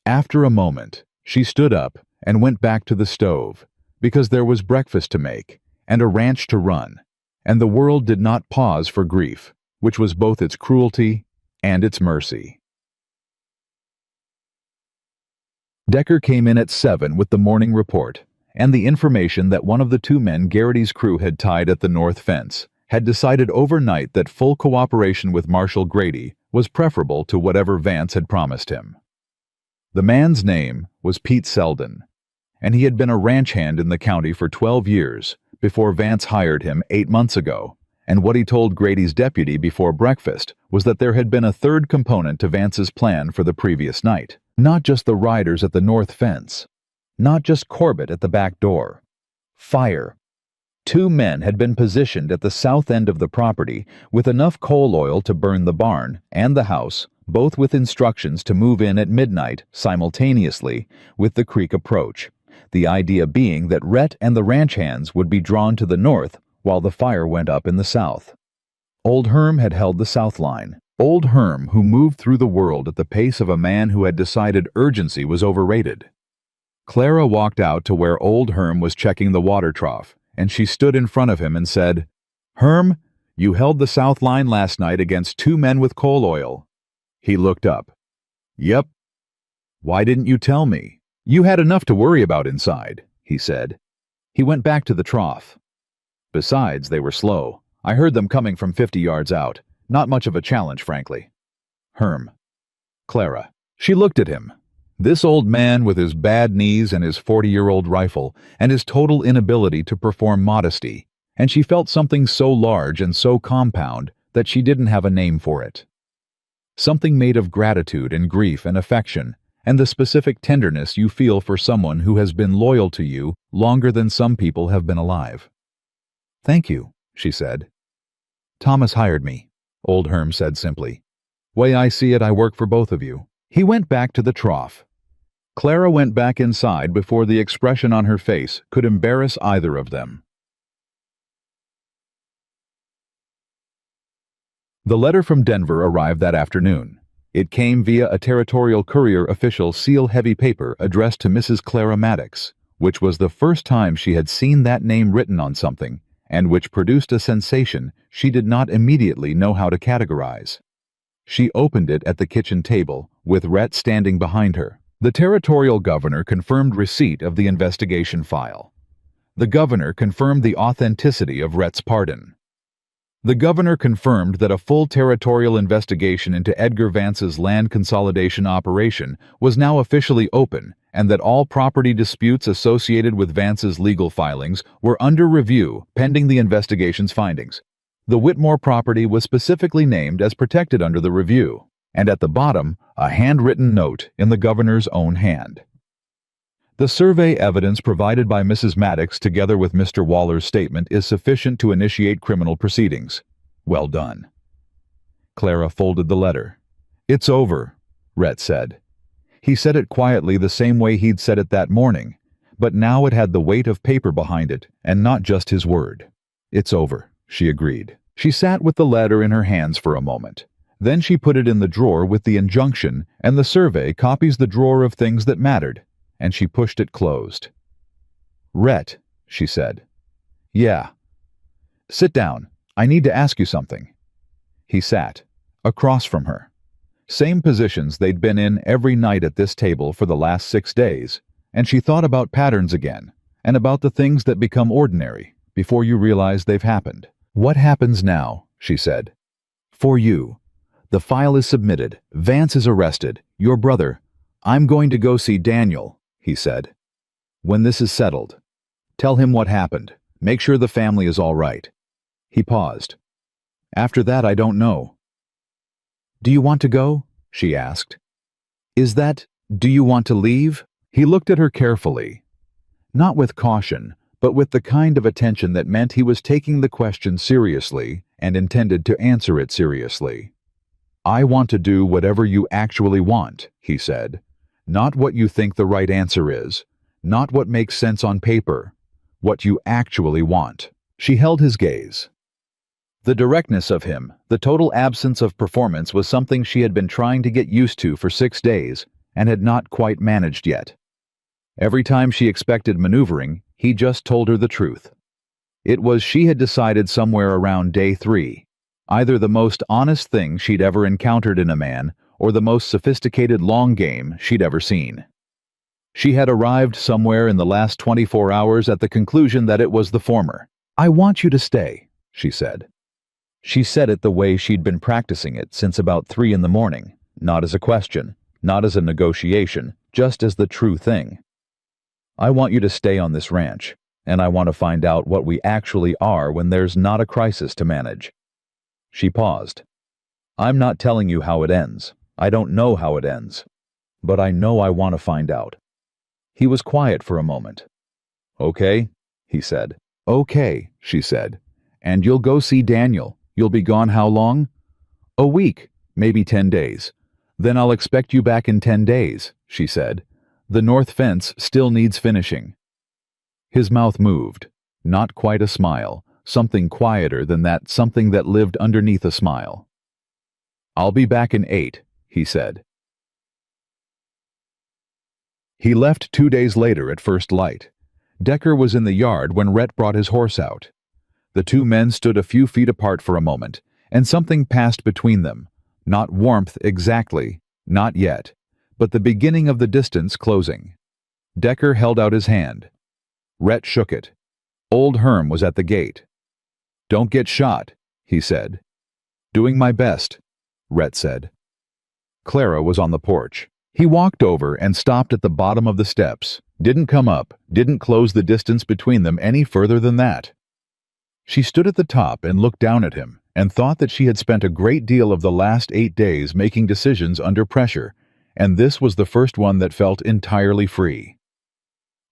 After a moment, she stood up and went back to the stove, because there was breakfast to make, and a ranch to run, and the world did not pause for grief, which was both its cruelty and its mercy. Decker came in at 7 with the morning report, and the information that one of the 2 men Garrity's crew had tied at the north fence had decided overnight that full cooperation with Marshal Grady was preferable to whatever Vance had promised him. The man's name was Pete Selden, and he had been a ranch hand in the county for 12 years before Vance hired him 8 months ago, and what he told Grady's deputy before breakfast was that there had been a third component to Vance's plan for the previous night. Not just the riders at the north fence. Not just Corbett at the back door. Fire. 2 men had been positioned at the south end of the property with enough coal oil to burn the barn and the house, both with instructions to move in at midnight simultaneously with the creek approach. The idea being that Rhett and the ranch hands would be drawn to the north while the fire went up in the south. Old Herm had held the south line. Old Herm, who moved through the world at the pace of a man who had decided urgency was overrated. Clara walked out to where Old Herm was checking the water trough, and she stood in front of him and said, "Herm, you held the south line last night against 2 men with coal oil." He looked up. "Yep." "Why didn't you tell me? You had enough to worry about inside," he said. He went back to the trough. "Besides, they were slow. I heard them coming from 50 yards out. Not much of a challenge, frankly." Herm. Clara. She looked at him. This old man with his bad knees and his 40-year-old rifle, and his total inability to perform modesty, and she felt something so large and so compound that she didn't have a name for it. Something made of gratitude and grief and affection, and the specific tenderness you feel for someone who has been loyal to you longer than some people have been alive. "Thank you," she said. "Thomas hired me," Old Herm said simply. "Way I see it, I work for both of you." He went back to the trough. Clara went back inside before the expression on her face could embarrass either of them. The letter from Denver arrived that afternoon. It came via a territorial courier official seal-heavy paper addressed to Mrs. Clara Maddox, which was the first time she had seen that name written on something, and which produced a sensation she did not immediately know how to categorize. She opened it at the kitchen table, with Rhett standing behind her. The territorial governor confirmed receipt of the investigation file. The governor confirmed the authenticity of Rhett's pardon. The governor confirmed that a full territorial investigation into Edgar Vance's land consolidation operation was now officially open, and that all property disputes associated with Vance's legal filings were under review pending the investigation's findings. The Whitmore property was specifically named as protected under the review, and at the bottom, a handwritten note in the governor's own hand. The survey evidence provided by Mrs. Maddox together with Mr. Waller's statement is sufficient to initiate criminal proceedings. Well done. Clara folded the letter. It's over, Rhett said. He said it quietly the same way he'd said it that morning, but now it had the weight of paper behind it and not just his word. It's over, she agreed. She sat with the letter in her hands for a moment. Then she put it in the drawer with the injunction, and the survey copies the drawer of things that mattered, and she pushed it closed. Rhett, she said. Yeah. Sit down. I need to ask you something. He sat, across from her. Same positions they'd been in every night at this table for the last 6 days, and she thought about patterns again, and about the things that become ordinary before you realize they've happened. What happens now, she said. For you. The file is submitted. Vance is arrested. Your brother. I'm going to go see Daniel, he said. When this is settled, tell him what happened. Make sure the family is all right. He paused. After that, I don't know. Do you want to go? She asked. Do you want to leave? He looked at her carefully. Not with caution, but with the kind of attention that meant he was taking the question seriously and intended to answer it seriously. I want to do whatever you actually want, he said. Not what you think the right answer is, not what makes sense on paper, what you actually want. She held his gaze. The directness of him, the total absence of performance, was something she had been trying to get used to for 6 days and had not quite managed yet. Every time she expected maneuvering, he just told her the truth. It was, she had decided somewhere around day 3, either the most honest thing she'd ever encountered in a man or the most sophisticated long game she'd ever seen. She had arrived somewhere in the last 24 hours at the conclusion that it was the former. I want you to stay, she said. She said it the way she'd been practicing it since about 3 in the morning, not as a question, not as a negotiation, just as the true thing. I want you to stay on this ranch, and I want to find out what we actually are when there's not a crisis to manage. She paused. I'm not telling you how it ends. I don't know how it ends. But I know I want to find out. He was quiet for a moment. Okay, he said. Okay, she said. And you'll go see Daniel. You'll be gone how long? A week, maybe 10 days. Then I'll expect you back in 10 days, she said. The north fence still needs finishing. His mouth moved. Not quite a smile. Something quieter than that, something that lived underneath a smile. I'll be back in 8, he said. He left 2 days later at first light. Decker was in the yard when Rhett brought his horse out. The two men stood a few feet apart for a moment, and something passed between them. Not warmth exactly, not yet, but the beginning of the distance closing. Decker held out his hand. Rhett shook it. Old Herm was at the gate. Don't get shot, he said. Doing my best, Rhett said. Clara was on the porch. He walked over and stopped at the bottom of the steps, didn't come up, didn't close the distance between them any further than that. She stood at the top and looked down at him and thought that she had spent a great deal of the last 8 days making decisions under pressure, and this was the first one that felt entirely free.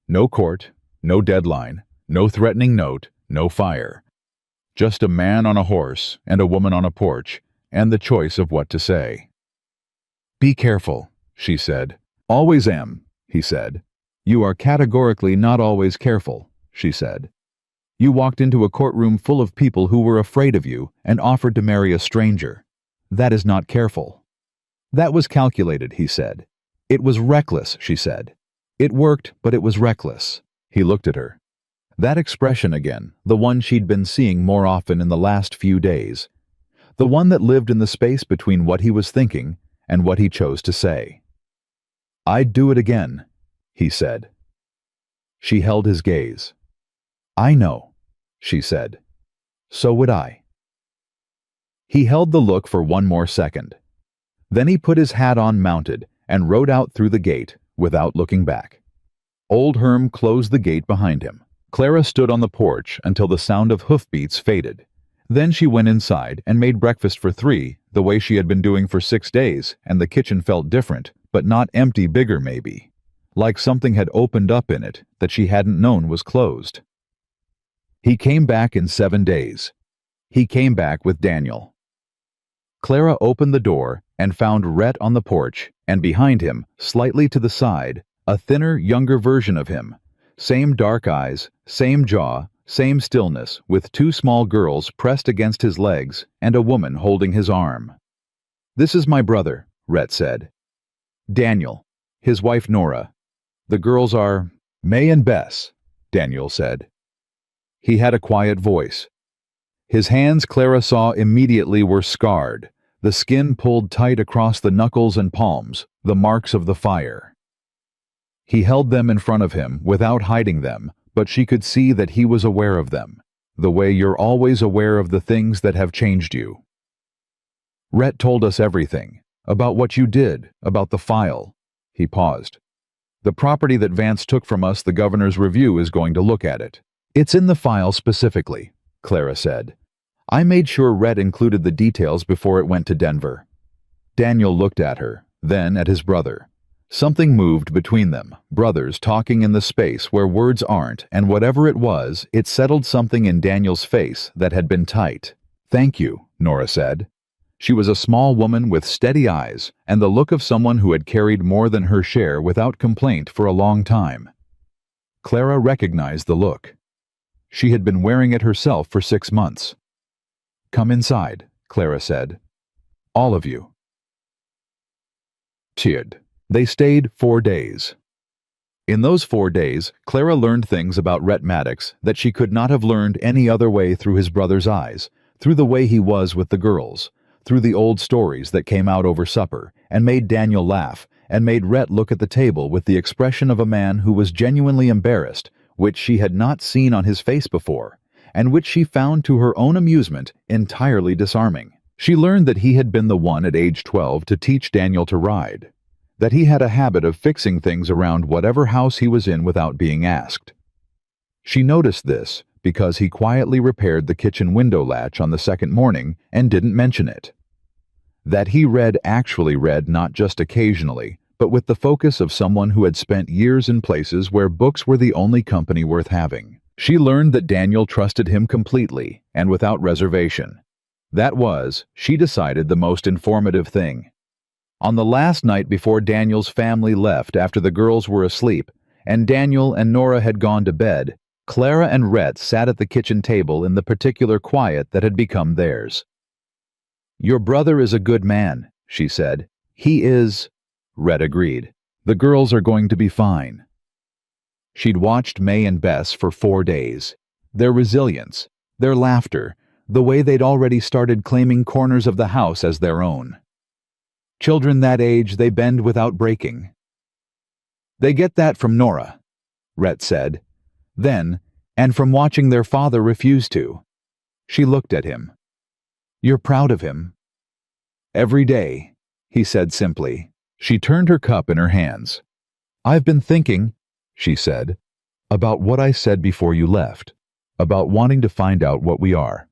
No court, no deadline, no threatening note, no fire. Just a man on a horse and a woman on a porch, and the choice of what to say. Be careful, she said. Always am, he said. You are categorically not always careful, she said. You walked into a courtroom full of people who were afraid of you and offered to marry a stranger. That is not careful. That was calculated, he said. It was reckless, she said. It worked, but it was reckless. He looked at her. That expression again, the one she'd been seeing more often in the last few days. The one that lived in the space between what he was thinking and what he chose to say. "I'd do it again," he said. She held his gaze. "I know," she said. "So would I." He held the look for one more second. Then he put his hat on mounted and rode out through the gate without looking back. Old Herm closed the gate behind him. Clara stood on the porch until the sound of hoofbeats faded. Then she went inside and made breakfast for 3, the way she had been doing for 6 days, and the kitchen felt different, but not empty, bigger maybe. Like something had opened up in it that she hadn't known was closed. He came back in 7 days. He came back with Daniel. Clara opened the door and found Rhett on the porch, and behind him, slightly to the side, a thinner, younger version of him. Same dark eyes, same jaw, same stillness, with 2 small girls pressed against his legs and a woman holding his arm. "This is my brother," Rhett said. "Daniel. His wife Nora. The girls are May and Bess," Daniel said. He had a quiet voice. His hands, Clara saw immediately, were scarred, the skin pulled tight across the knuckles and palms, the marks of the fire. He held them in front of him without hiding them, but she could see that he was aware of them, the way you're always aware of the things that have changed you. "Rhett told us everything, about what you did, about the file." He paused. "The property that Vance took from us, the governor's review is going to look at it. It's in the file specifically," Clara said. "I made sure Rhett included the details before it went to Denver." Daniel looked at her, then at his brother. Something moved between them, brothers talking in the space where words aren't, and whatever it was, it settled something in Daniel's face that had been tight. "Thank you," Nora said. She was a small woman with steady eyes and the look of someone who had carried more than her share without complaint for a long time. Clara recognized the look. She had been wearing it herself for 6 months. "Come inside," Clara said. "All of you." Cheered. They stayed 4 days. In those 4 days, Clara learned things about Rhett Maddox that she could not have learned any other way, through his brother's eyes, through the way he was with the girls, through the old stories that came out over supper and made Daniel laugh and made Rhett look at the table with the expression of a man who was genuinely embarrassed, which she had not seen on his face before, and which she found, to her own amusement, entirely disarming. She learned that he had been the one at age 12 to teach Daniel to ride, that he had a habit of fixing things around whatever house he was in without being asked. She noticed this because he quietly repaired the kitchen window latch on the second morning and didn't mention it. That he actually read not just occasionally, but with the focus of someone who had spent years in places where books were the only company worth having. She learned that Daniel trusted him completely and without reservation. That was, she decided, the most informative thing. On the last night before Daniel's family left after the girls were asleep, and Daniel and Nora had gone to bed, Clara and Rhett sat at the kitchen table in the particular quiet that had become theirs. "Your brother is a good man," she said. "He is," Rhett agreed. "The girls are going to be fine." She'd watched May and Bess for 4 days. Their resilience, their laughter, the way they'd already started claiming corners of the house as their own. Children that age, they bend without breaking. "They get that from Nora," Rhett said. Then, and from watching their father refuse to. She looked at him. "You're proud of him?" "Every day," he said simply. She turned her cup in her hands. "I've been thinking," she said, "about what I said before you left, about wanting to find out what we are."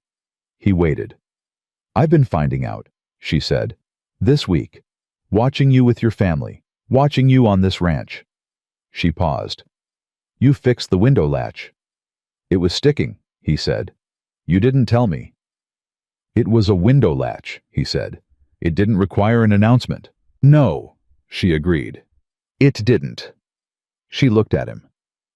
He waited. "I've been finding out," she said. "This week, watching you with your family, watching you on this ranch." She paused. "You fixed the window latch." "It was sticking," he said. "You didn't tell me." "It was a window latch," he said. "It didn't require an announcement." "No," she agreed. "It didn't." She looked at him.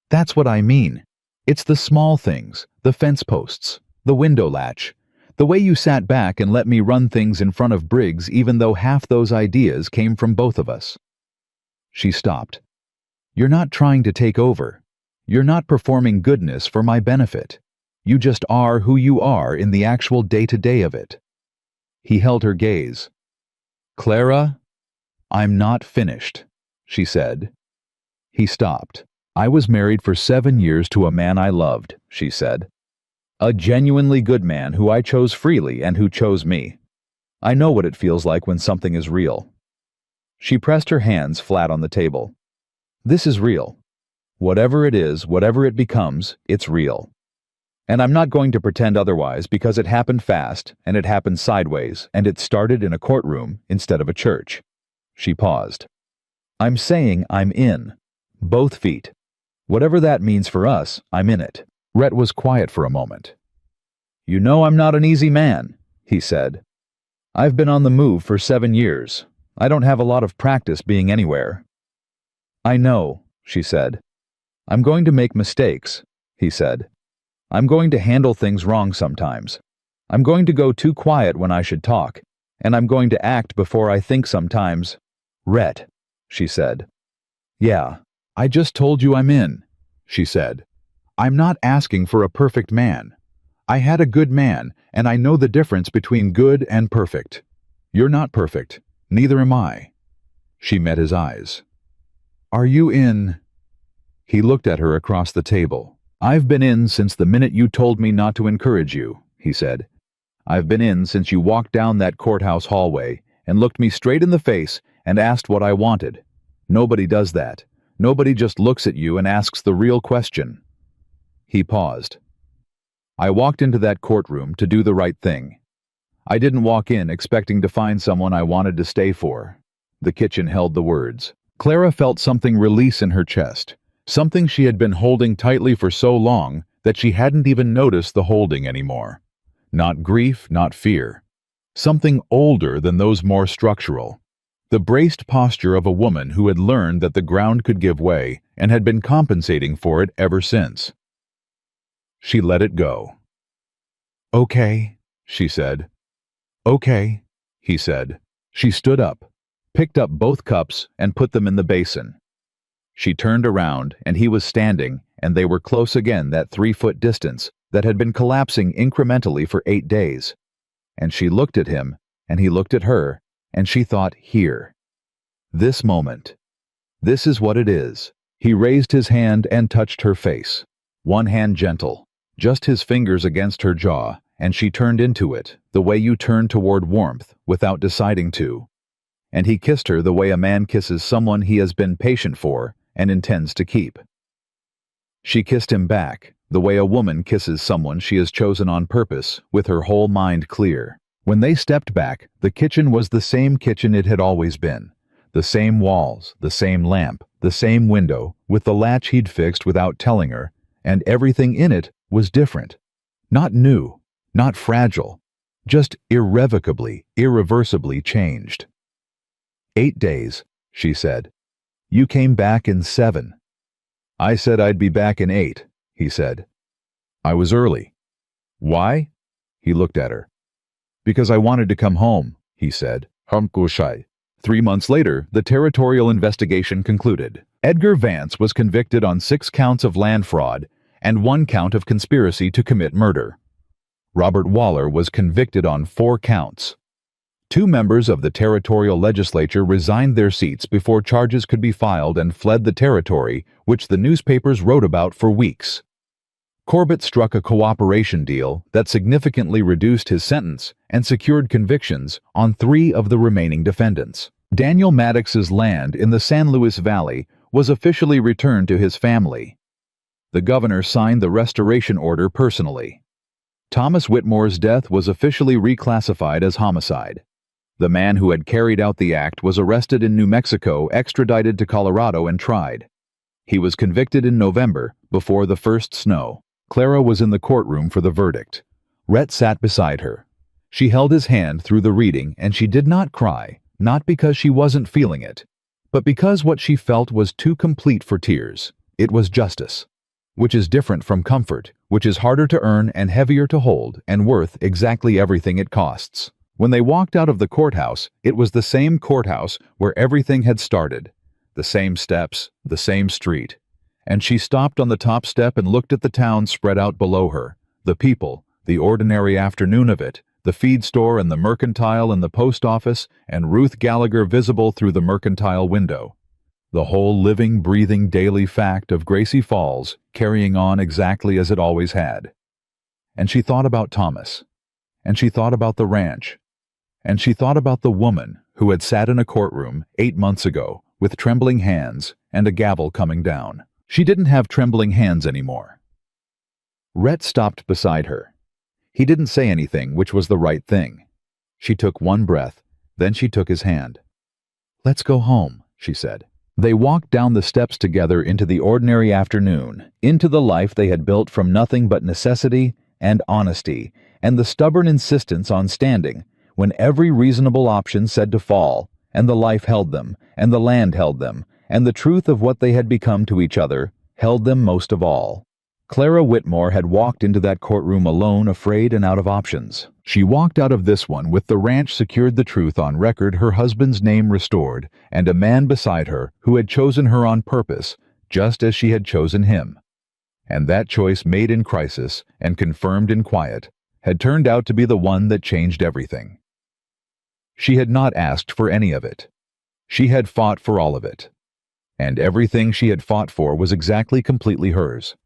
"That's what I mean. It's the small things, the fence posts, the window latch, the way you sat back and let me run things in front of Briggs even though half those ideas came from both of us." She stopped. "You're not trying to take over. You're not performing goodness for my benefit. You just are who you are in the actual day-to-day of it. He held her gaze. Clara, I'm not finished, she said. He stopped. I was married for 7 years to a man I loved, she said. A genuinely good man who I chose freely and who chose me. I know what it feels like when something is real. She pressed her hands flat on the table. This is real. Whatever it is, whatever it becomes, it's real. And I'm not going to pretend otherwise because it happened fast, and it happened sideways, and it started in a courtroom instead of a church. She paused. I'm saying I'm in. Both feet. Whatever that means for us, I'm in it. Rhett was quiet for a moment. You know I'm not an easy man, he said. I've been on the move for 7 years. I don't have a lot of practice being anywhere. I know, she said. I'm going to make mistakes, he said. I'm going to handle things wrong sometimes. I'm going to go too quiet when I should talk, and I'm going to act before I think sometimes. Rhett, she said. Yeah, I just told you I'm in, she said. I'm not asking for a perfect man. I had a good man, and I know the difference between good and perfect. You're not perfect, neither am I. She met his eyes. Are you in? He looked at her across the table. I've been in since the minute you told me not to encourage you, he said. I've been in since you walked down that courthouse hallway and looked me straight in the face and asked what I wanted. Nobody does that. Nobody just looks at you and asks the real question. He paused. I walked into that courtroom to do the right thing. I didn't walk in expecting to find someone I wanted to stay for. The kitchen held the words. Clara felt something release in her chest, something she had been holding tightly for so long that she hadn't even noticed the holding anymore. Not grief, not fear. Something older than those more structural. The braced posture of a woman who had learned that the ground could give way and had been compensating for it ever since. She let it go. Okay, she said. Okay, he said. She stood up, picked up both cups and put them in the basin. She turned around and he was standing and they were close again, that 3-foot distance that had been collapsing incrementally for 8 days. And she looked at him and he looked at her and she thought, here. This moment. This is what it is. He raised his hand and touched her face. One hand gentle. Just his fingers against her jaw, and she turned into it, the way you turn toward warmth, without deciding to. And he kissed her the way a man kisses someone he has been patient for and intends to keep. She kissed him back, the way a woman kisses someone she has chosen on purpose, with her whole mind clear. When they stepped back, the kitchen was the same kitchen it had always been. The same walls, the same lamp, the same window, with the latch he'd fixed without telling her, and everything in it was different. Not new, not fragile, just irrevocably, irreversibly changed. 8 days, she said. You came back in 7. I said I'd be back in 8, he said. I was early. Why? He looked at her. Because I wanted to come home, he said. 3 months later, the territorial investigation concluded. Edgar Vance was convicted on 6 counts of land fraud and 1 count of conspiracy to commit murder. Robert Waller was convicted on 4 counts. 2 members of the territorial legislature resigned their seats before charges could be filed and fled the territory, which the newspapers wrote about for weeks. Corbett struck a cooperation deal that significantly reduced his sentence and secured convictions on 3 of the remaining defendants. Daniel Maddox's land in the San Luis Valley was officially returned to his family. The governor signed the restoration order personally. Thomas Whitmore's death was officially reclassified as homicide. The man who had carried out the act was arrested in New Mexico, extradited to Colorado, and tried. He was convicted in November, before the first snow. Clara was in the courtroom for the verdict. Rhett sat beside her. She held his hand through the reading, and she did not cry, not because she wasn't feeling it, but because what she felt was too complete for tears. It was justice, which is different from comfort, which is harder to earn and heavier to hold and worth exactly everything it costs. When they walked out of the courthouse, it was the same courthouse where everything had started, the same steps, the same street, and she stopped on the top step and looked at the town spread out below her, the people, the ordinary afternoon of it, the feed store and the mercantile and the post office, and Ruth Gallagher visible through the mercantile window. The whole living, breathing daily fact of Gracie Falls carrying on exactly as it always had. And she thought about Thomas. And she thought about the ranch. And she thought about the woman who had sat in a courtroom 8 months ago with trembling hands and a gavel coming down. She didn't have trembling hands anymore. Rhett stopped beside her. He didn't say anything, which was the right thing. She took one breath, then she took his hand. "Let's go home," she said. They walked down the steps together into the ordinary afternoon, into the life they had built from nothing but necessity and honesty, and the stubborn insistence on standing, when every reasonable option said to fall, and the life held them, and the land held them, and the truth of what they had become to each other held them most of all. Clara Whitmore had walked into that courtroom alone, afraid and out of options. She walked out of this one with the ranch secured, the truth on record, her husband's name restored, and a man beside her who had chosen her on purpose, just as she had chosen him. And that choice, made in crisis and confirmed in quiet, had turned out to be the one that changed everything. She had not asked for any of it. She had fought for all of it. And everything she had fought for was exactly completely hers.